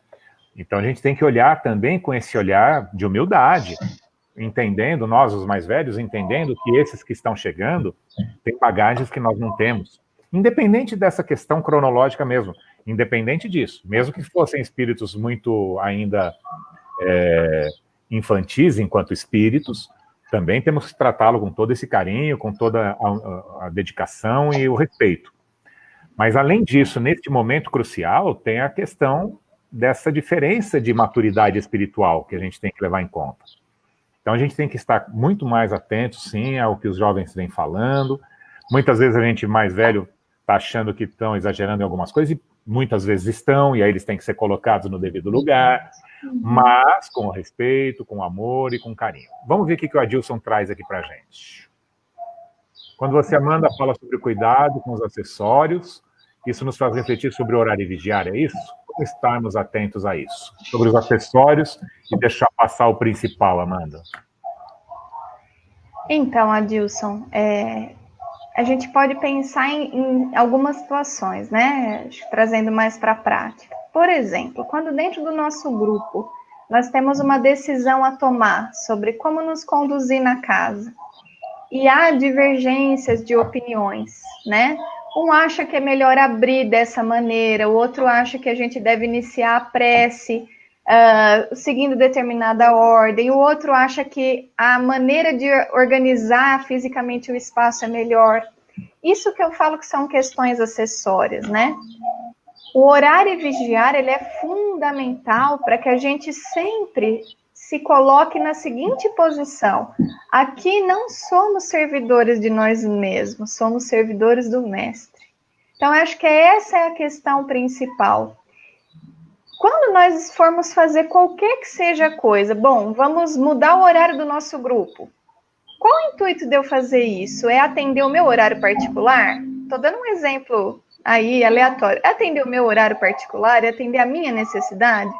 Então a gente tem que olhar também com esse olhar de humildade, entendendo, nós, os mais velhos, entendendo que esses que estão chegando têm bagagens que nós não temos. Independente dessa questão cronológica mesmo, independente disso, mesmo que fossem espíritos muito ainda infantis enquanto espíritos, também temos que tratá-lo com todo esse carinho, com toda a dedicação e o respeito. Mas, além disso, neste momento crucial, tem a questão dessa diferença de maturidade espiritual que a gente tem que levar em conta. Então, a gente tem que estar muito mais atento, sim, ao que os jovens vêm falando. Muitas vezes a gente mais velho está achando que estão exagerando em algumas coisas, e muitas vezes estão, e aí eles têm que ser colocados no devido lugar, mas com respeito, com amor e com carinho. Vamos ver o que o Adilson traz aqui para a gente. Quando você, Amanda, fala sobre o cuidado com os acessórios, isso nos faz refletir sobre orar e vigiar, é isso? Como estarmos atentos a isso? Sobre os acessórios e deixar passar o principal, Amanda. Então, Adilson, a gente pode pensar em algumas situações, né? Trazendo mais para a prática. Por exemplo, quando dentro do nosso grupo nós temos uma decisão a tomar sobre como nos conduzir na casa, e há divergências de opiniões, né? Um acha que é melhor abrir dessa maneira, o outro acha que a gente deve iniciar a prece seguindo determinada ordem, o outro acha que a maneira de organizar fisicamente o espaço é melhor. Isso que eu falo que são questões acessórias, né? O orar e vigiar, ele é fundamental para que a gente sempre se coloque na seguinte posição: aqui não somos servidores de nós mesmos, somos servidores do Mestre. Então, acho que essa é a questão principal. Quando nós formos fazer qualquer que seja coisa, bom, vamos mudar o horário do nosso grupo. Qual o intuito de eu fazer isso? É atender o meu horário particular? Estou dando um exemplo aí aleatório. É atender o meu horário particular? É atender a minha necessidade?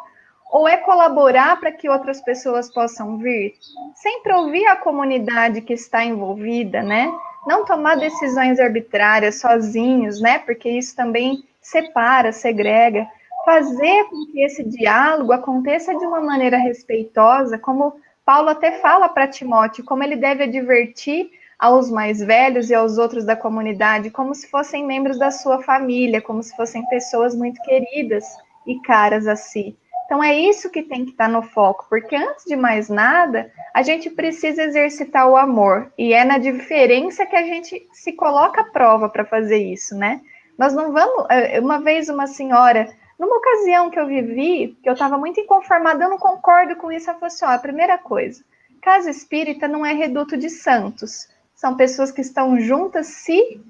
Ou é colaborar para que outras pessoas possam vir? Sempre ouvir a comunidade que está envolvida, né? Não tomar decisões arbitrárias sozinhos, né? Porque isso também separa, segrega. Fazer com que esse diálogo aconteça de uma maneira respeitosa, como Paulo até fala para Timóteo, como ele deve advertir aos mais velhos e aos outros da comunidade, como se fossem membros da sua família, como se fossem pessoas muito queridas e caras a si. Então é isso que tem que estar no foco, porque antes de mais nada, a gente precisa exercitar o amor, e é na diferença que a gente se coloca à prova para fazer isso, né? Nós não vamos... Uma vez uma senhora, numa ocasião que eu vivi, que eu estava muito inconformada, eu não concordo com isso, ela falou assim, a primeira coisa, casa espírita não é reduto de santos, são pessoas que estão juntas se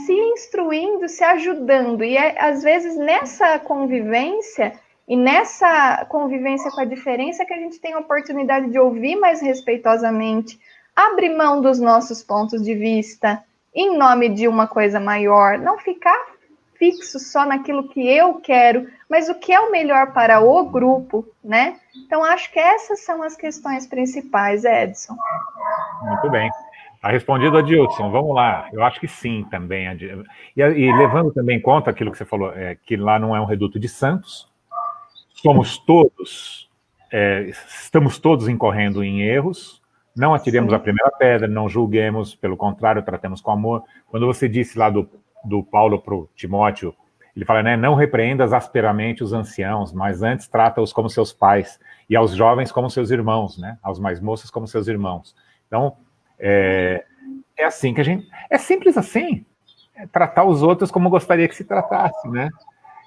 instruindo, se ajudando, e às vezes nessa convivência, e nessa convivência com a diferença que a gente tem a oportunidade de ouvir mais respeitosamente, abrir mão dos nossos pontos de vista, em nome de uma coisa maior, não ficar fixo só naquilo que eu quero, mas o que é o melhor para o grupo, né? Então, acho que essas são as questões principais, Edson. Muito bem. Está respondido, Adilson. Vamos lá. Eu acho que sim também. E levando também em conta aquilo que você falou, que lá não é um reduto de santos, somos todos, estamos todos incorrendo em erros, não atiremos a primeira pedra, não julguemos, pelo contrário, tratemos com amor. Quando você disse lá do Paulo para o Timóteo, ele fala, né, não repreendas asperamente os anciãos, mas antes trata-os como seus pais, e aos jovens como seus irmãos, né, aos mais moços como seus irmãos. Então, é assim que a gente... É simples assim, tratar os outros como gostaria que se tratasse, né?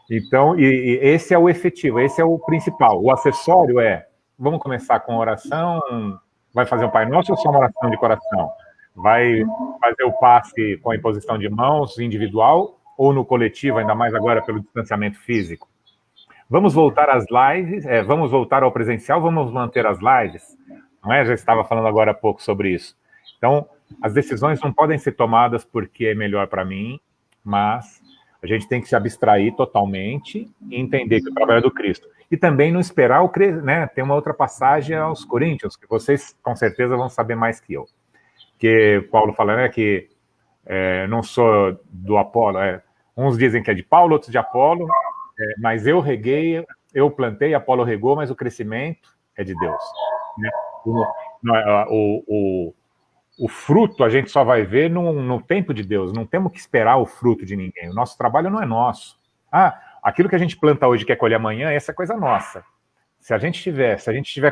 Então, e esse é o efetivo, esse é o principal. O acessório vamos começar com oração, vai fazer um Pai Nosso ou só uma oração de coração? Vai fazer o passe com a imposição de mãos individual ou no coletivo, ainda mais agora pelo distanciamento físico? Vamos voltar às lives, vamos voltar ao presencial, vamos manter as lives? Não é? Já estava falando agora há pouco sobre isso. Então, as decisões não podem ser tomadas porque é melhor para mim, mas a gente tem que se abstrair totalmente e entender que o trabalho é do Cristo. E também não esperar o Cristo, né? Tem uma outra passagem aos Coríntios, que vocês com certeza vão saber mais que eu. Que Paulo fala, né, que não sou do Apolo, uns dizem que é de Paulo, outros de Apolo, mas eu reguei, eu plantei, Apolo regou, mas o crescimento é de Deus. né? O fruto a gente só vai ver no tempo de Deus, não temos que esperar o fruto de ninguém. O nosso trabalho não é nosso. Aquilo que a gente planta hoje e quer colher amanhã, essa é coisa nossa. Se a gente tiver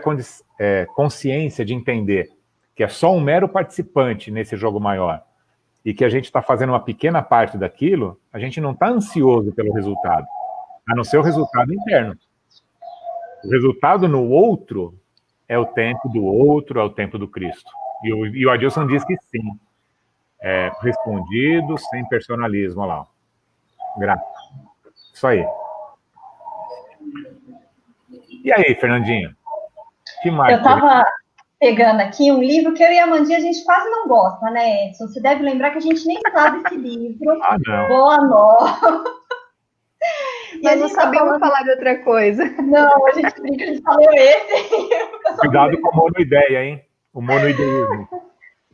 consciência de entender que é só um mero participante nesse jogo maior e que a gente está fazendo uma pequena parte daquilo, a gente não está ansioso pelo resultado, a não ser o resultado interno. O resultado no outro é o tempo do outro, é o tempo do Cristo. E o Adilson diz que sim. Respondido, sem personalismo, olha lá. Grato. Isso aí. E aí, Fernandinha? Que mais? Eu estava pegando aqui um livro que eu e a Amandinha, a gente quase não gosta, né, Edson? Você deve lembrar que a gente nem sabe esse livro. Não. Boa Nova. Nós não sabemos falar de outra coisa. Não, a gente brinca, a gente falou esse. Cuidado com a monoideia, hein? O monoideísmo.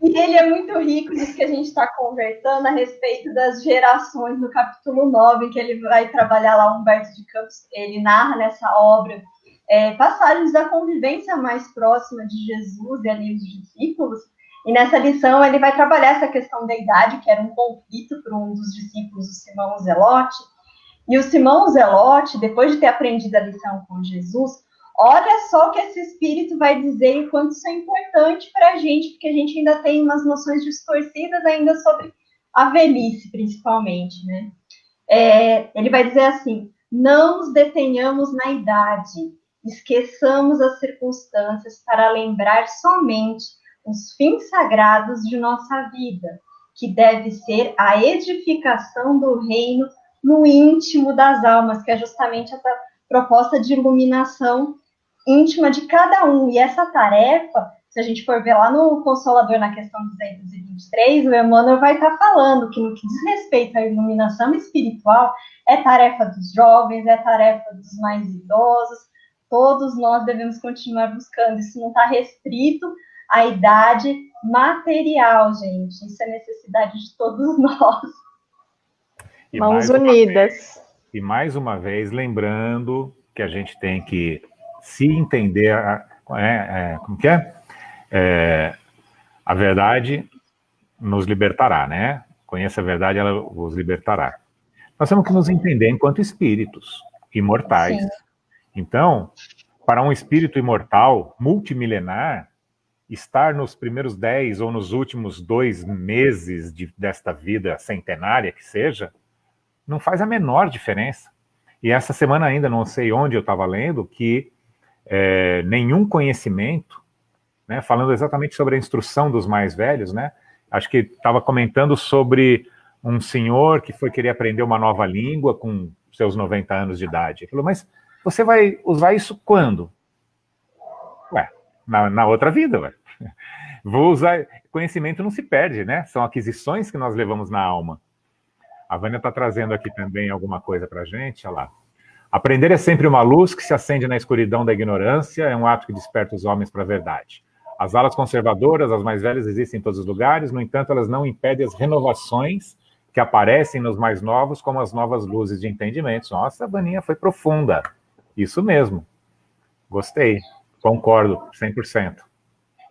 E ele é muito rico disso que a gente está conversando a respeito das gerações, no capítulo 9, em que ele vai trabalhar lá, Humberto de Campos, ele narra nessa obra passagens da convivência mais próxima de Jesus e ali os discípulos, e nessa lição ele vai trabalhar essa questão da idade, que era um conflito para um dos discípulos, o Simão Zelote, e o Simão Zelote, depois de ter aprendido a lição com Jesus, olha só o que esse espírito vai dizer e quanto isso é importante para a gente, porque a gente ainda tem umas noções distorcidas ainda sobre a velhice, principalmente, né? Ele vai dizer assim: não nos detenhamos na idade, esqueçamos as circunstâncias para lembrar somente os fins sagrados de nossa vida, que deve ser a edificação do reino no íntimo das almas, que é justamente essa proposta de iluminação íntima de cada um. E essa tarefa, se a gente for ver lá no Consolador, na questão 223, o Emmanuel vai estar falando que no que diz respeito à iluminação espiritual, é tarefa dos jovens, é tarefa dos mais idosos, todos nós devemos continuar buscando. Isso não está restrito à idade material, gente. Isso é necessidade de todos nós. Mãos unidas. E mais uma vez, lembrando que a gente tem que se entender, como que é? A verdade nos libertará, né? Conheça a verdade, ela vos libertará. Nós temos que nos entender enquanto espíritos imortais. Sim. Então, para um espírito imortal, multimilenar, estar nos primeiros 10 ou nos últimos 2 meses desta vida centenária que seja, não faz a menor diferença. E essa semana ainda, não sei onde eu estava lendo, que nenhum conhecimento, né, falando exatamente sobre a instrução dos mais velhos, né, acho que estava comentando sobre um senhor que foi querer aprender uma nova língua com seus 90 anos de idade. Ele falou, mas você vai usar isso quando? Na outra vida, ué. Vou usar... Conhecimento não se perde, né? São aquisições que nós levamos na alma. A Vânia está trazendo aqui também alguma coisa para a gente, olha lá. Aprender é sempre uma luz que se acende na escuridão da ignorância, é um ato que desperta os homens para a verdade. As alas conservadoras, as mais velhas, existem em todos os lugares, no entanto, elas não impedem as renovações que aparecem nos mais novos, como as novas luzes de entendimentos. Nossa, a Vaninha foi profunda. Isso mesmo. Gostei. Concordo, 100%.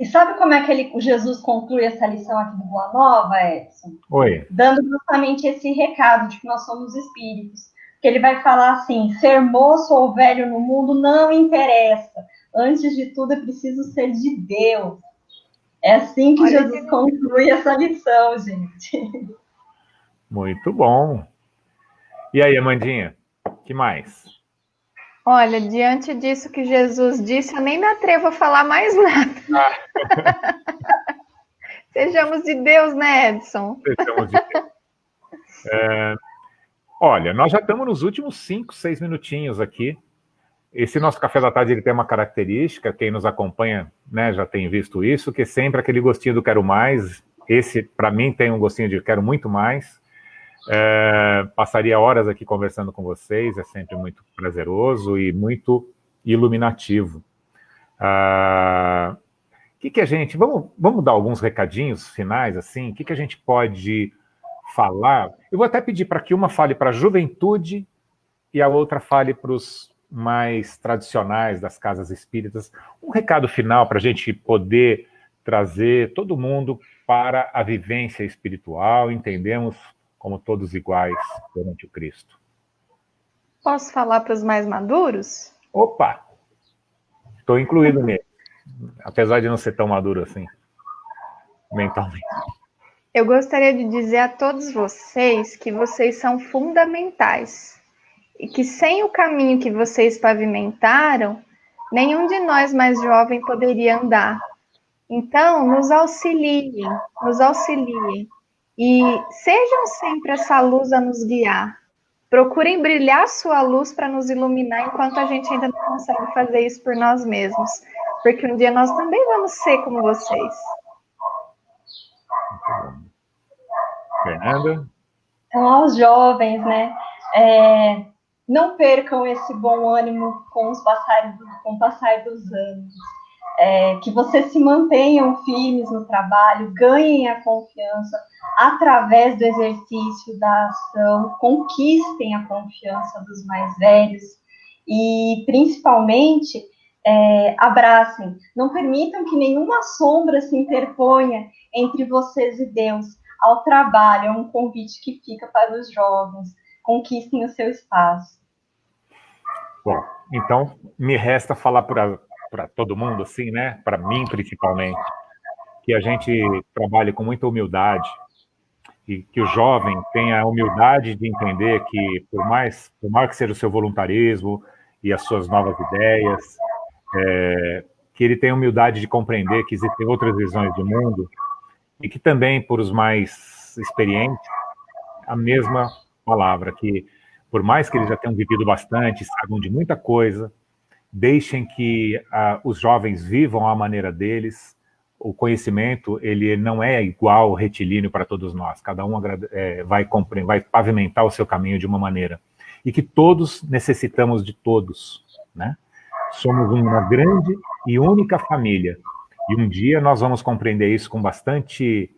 E sabe como é que o Jesus conclui essa lição aqui do Boa Nova, Edson? Oi. Dando justamente esse recado de que nós somos espíritos. Que ele vai falar assim, ser moço ou velho no mundo não interessa. Antes de tudo é preciso ser de Deus. É assim que Jesus conclui essa lição, gente. Muito bom. E aí, Amandinha, que mais? Olha, diante disso que Jesus disse, eu nem me atrevo a falar mais nada. Sejamos de Deus, né, Edson? Sejamos de Deus. Olha, nós já estamos nos últimos 5, 6 minutinhos aqui. Esse nosso café da tarde ele tem uma característica, quem nos acompanha, né, já tem visto isso, que é sempre aquele gostinho do quero mais. Esse, para mim, tem um gostinho de quero muito mais. Passaria horas aqui conversando com vocês, é sempre muito prazeroso e muito iluminativo. Que a gente... Vamos dar alguns recadinhos finais, assim? O que a gente pode falar? Eu vou até pedir para que uma fale para a juventude e a outra fale para os mais tradicionais das casas espíritas. Um recado final para a gente poder trazer todo mundo para a vivência espiritual, entendemos como todos iguais perante o Cristo. Posso falar para os mais maduros? Opa! Estou incluído nele, apesar de não ser tão maduro assim, mentalmente. Eu gostaria de dizer a todos vocês que vocês são fundamentais e que sem o caminho que vocês pavimentaram, nenhum de nós mais jovem poderia andar. Então, nos auxiliem e sejam sempre essa luz a nos guiar. Procurem brilhar sua luz para nos iluminar enquanto a gente ainda não consegue fazer isso por nós mesmos, porque um dia nós também vamos ser como vocês. Fernanda? Então, aos jovens, né? Não percam esse bom ânimo com o passar dos anos. Que vocês se mantenham firmes no trabalho, ganhem a confiança através do exercício da ação, conquistem a confiança dos mais velhos e, principalmente, abracem. Não permitam que nenhuma sombra se interponha entre vocês e Deus. Ao trabalho, é um convite que fica para os jovens. Conquistem o seu espaço. Bom, então me resta falar para todo mundo, assim, né? Para mim, principalmente, que a gente trabalhe com muita humildade e que o jovem tenha a humildade de entender que, por mais que seja o seu voluntarismo e as suas novas ideias, que ele tenha humildade de compreender que existem outras visões de mundo e que também, por os mais experientes, a mesma palavra, que por mais que eles já tenham vivido bastante, saibam de muita coisa, deixem que os jovens vivam à maneira deles. O conhecimento, ele não é igual retilíneo para todos nós. Cada um vai pavimentar o seu caminho de uma maneira. E que todos necessitamos de todos, né? Somos uma grande e única família. E um dia nós vamos compreender isso com bastante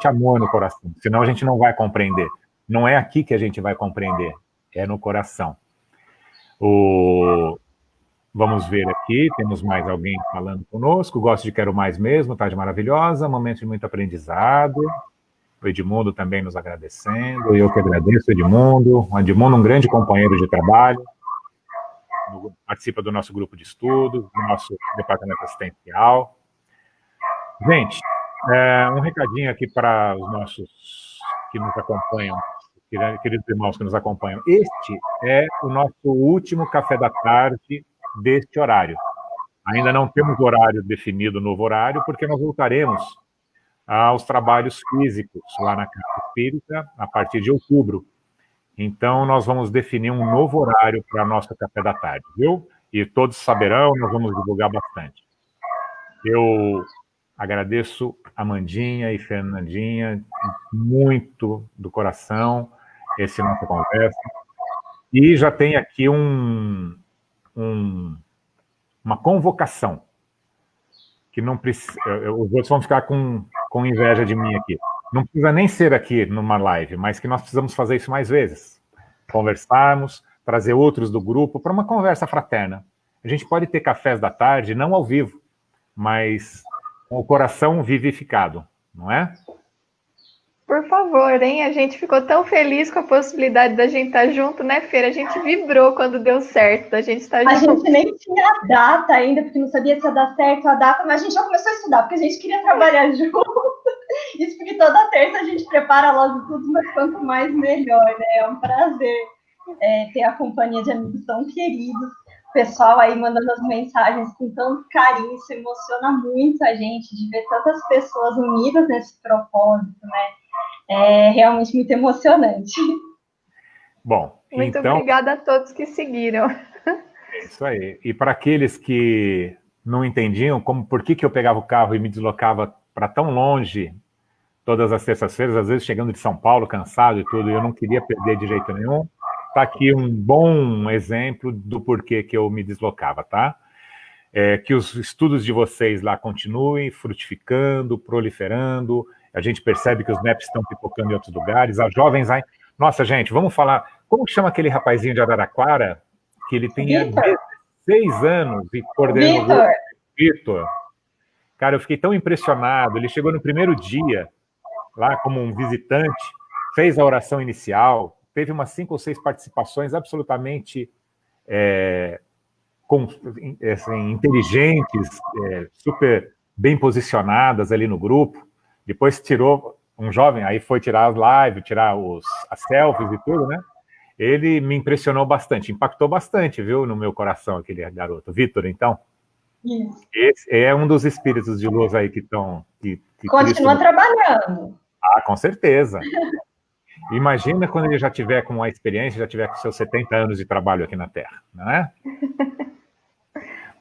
amor no coração. Senão a gente não vai compreender. Não é aqui que a gente vai compreender, é no coração. Vamos ver aqui, temos mais alguém falando conosco. Gosto de Quero Mais Mesmo, tarde maravilhosa, momento de muito aprendizado. O Edmundo também nos agradecendo. Eu que agradeço, Edmundo. O Edmundo, um grande companheiro de trabalho. Participa do nosso grupo de estudos, do nosso departamento assistencial. Gente, um recadinho aqui para os nossos que nos acompanham, queridos irmãos que nos acompanham. Este é o nosso último café da tarde deste horário. Ainda não temos horário definido, novo horário, porque nós voltaremos aos trabalhos físicos lá na Casa Espírita a partir de outubro. Então, nós vamos definir um novo horário para nosso café da tarde, viu? E todos saberão, nós vamos divulgar bastante. Eu agradeço a Amandinha e Fernandinha muito do coração essa nossa conversa. E já tem aqui uma convocação, que não precisa... Os outros vão ficar com inveja de mim aqui. Não precisa nem ser aqui numa live, mas que nós precisamos fazer isso mais vezes. Conversarmos, trazer outros do grupo para uma conversa fraterna. A gente pode ter cafés da tarde, não ao vivo, mas com o coração vivificado, não é? Por favor, hein? A gente ficou tão feliz com a possibilidade da gente estar junto, né, Feira? A gente vibrou quando deu certo, a gente estar junto. A gente nem tinha a data ainda, porque não sabia se ia dar certo a data, mas a gente já começou a estudar, porque a gente queria trabalhar junto. Isso porque toda terça a gente prepara logo tudo, mas quanto mais melhor, né? É um prazer ter a companhia de amigos tão queridos. O pessoal aí mandando as mensagens com tanto carinho, isso emociona muito a gente, de ver tantas pessoas unidas nesse propósito, né? É realmente muito emocionante. Bom, muito obrigada a todos que seguiram. Isso aí. E para aqueles que não entendiam por que eu pegava o carro e me deslocava para tão longe todas as terças-feiras, às vezes chegando de São Paulo, cansado e tudo, e eu não queria perder de jeito nenhum, está aqui um bom exemplo do porquê que eu me deslocava, tá? Que os estudos de vocês lá continuem frutificando, proliferando. A gente percebe que os NEPs estão pipocando em outros lugares. As jovens aí... Nossa, gente, vamos falar... Como que chama aquele rapazinho de Araraquara que ele tenha 16 anos e coordenando o grupo. Vitor. Cara, eu fiquei tão impressionado. Ele chegou no primeiro dia, lá como um visitante, fez a oração inicial, teve umas 5 ou 6 participações absolutamente assim, inteligentes, super bem posicionadas ali no grupo. Depois tirou um jovem, aí foi tirar as lives, tirar as selfies e tudo, né? Ele me impressionou bastante, impactou bastante, viu, no meu coração, aquele garoto. Vitor, então? Isso. Esse é um dos espíritos de luz aí que estão... Continua trabalhando. Ah, com certeza. Imagina quando ele já tiver com a experiência, já tiver com seus 70 anos de trabalho aqui na Terra, não é?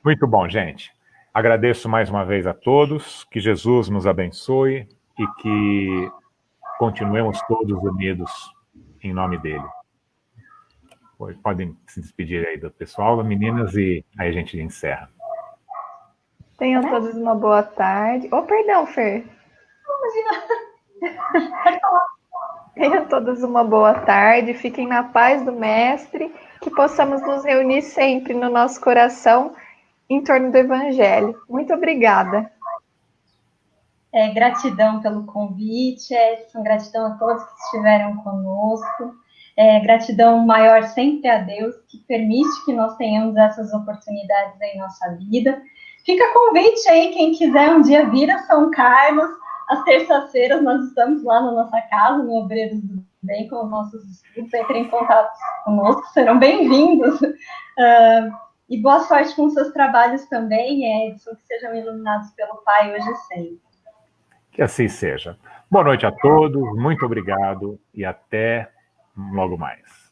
Muito bom, gente. Agradeço mais uma vez a todos, que Jesus nos abençoe e que continuemos todos unidos em nome dele. Podem se despedir aí do pessoal, meninas, e aí a gente encerra. Tenham todos uma boa tarde. Oh, perdão, Fer. Tenham todos uma boa tarde, fiquem na paz do Mestre, que possamos nos reunir sempre no nosso coração em torno do Evangelho. Muito obrigada. Gratidão pelo convite, Edson, gratidão a todos que estiveram conosco, gratidão maior sempre a Deus, que permite que nós tenhamos essas oportunidades em nossa vida. Fica convite aí, quem quiser um dia vir a São Carlos, às terças-feiras nós estamos lá na nossa casa, no Obreiros do Bem, com os nossos estudos, entrem em contato conosco, serão bem-vindos. E boa sorte com os seus trabalhos também, Edson, que sejam iluminados pelo Pai hoje e sempre. Que assim seja. Boa noite a todos, muito obrigado e até logo mais.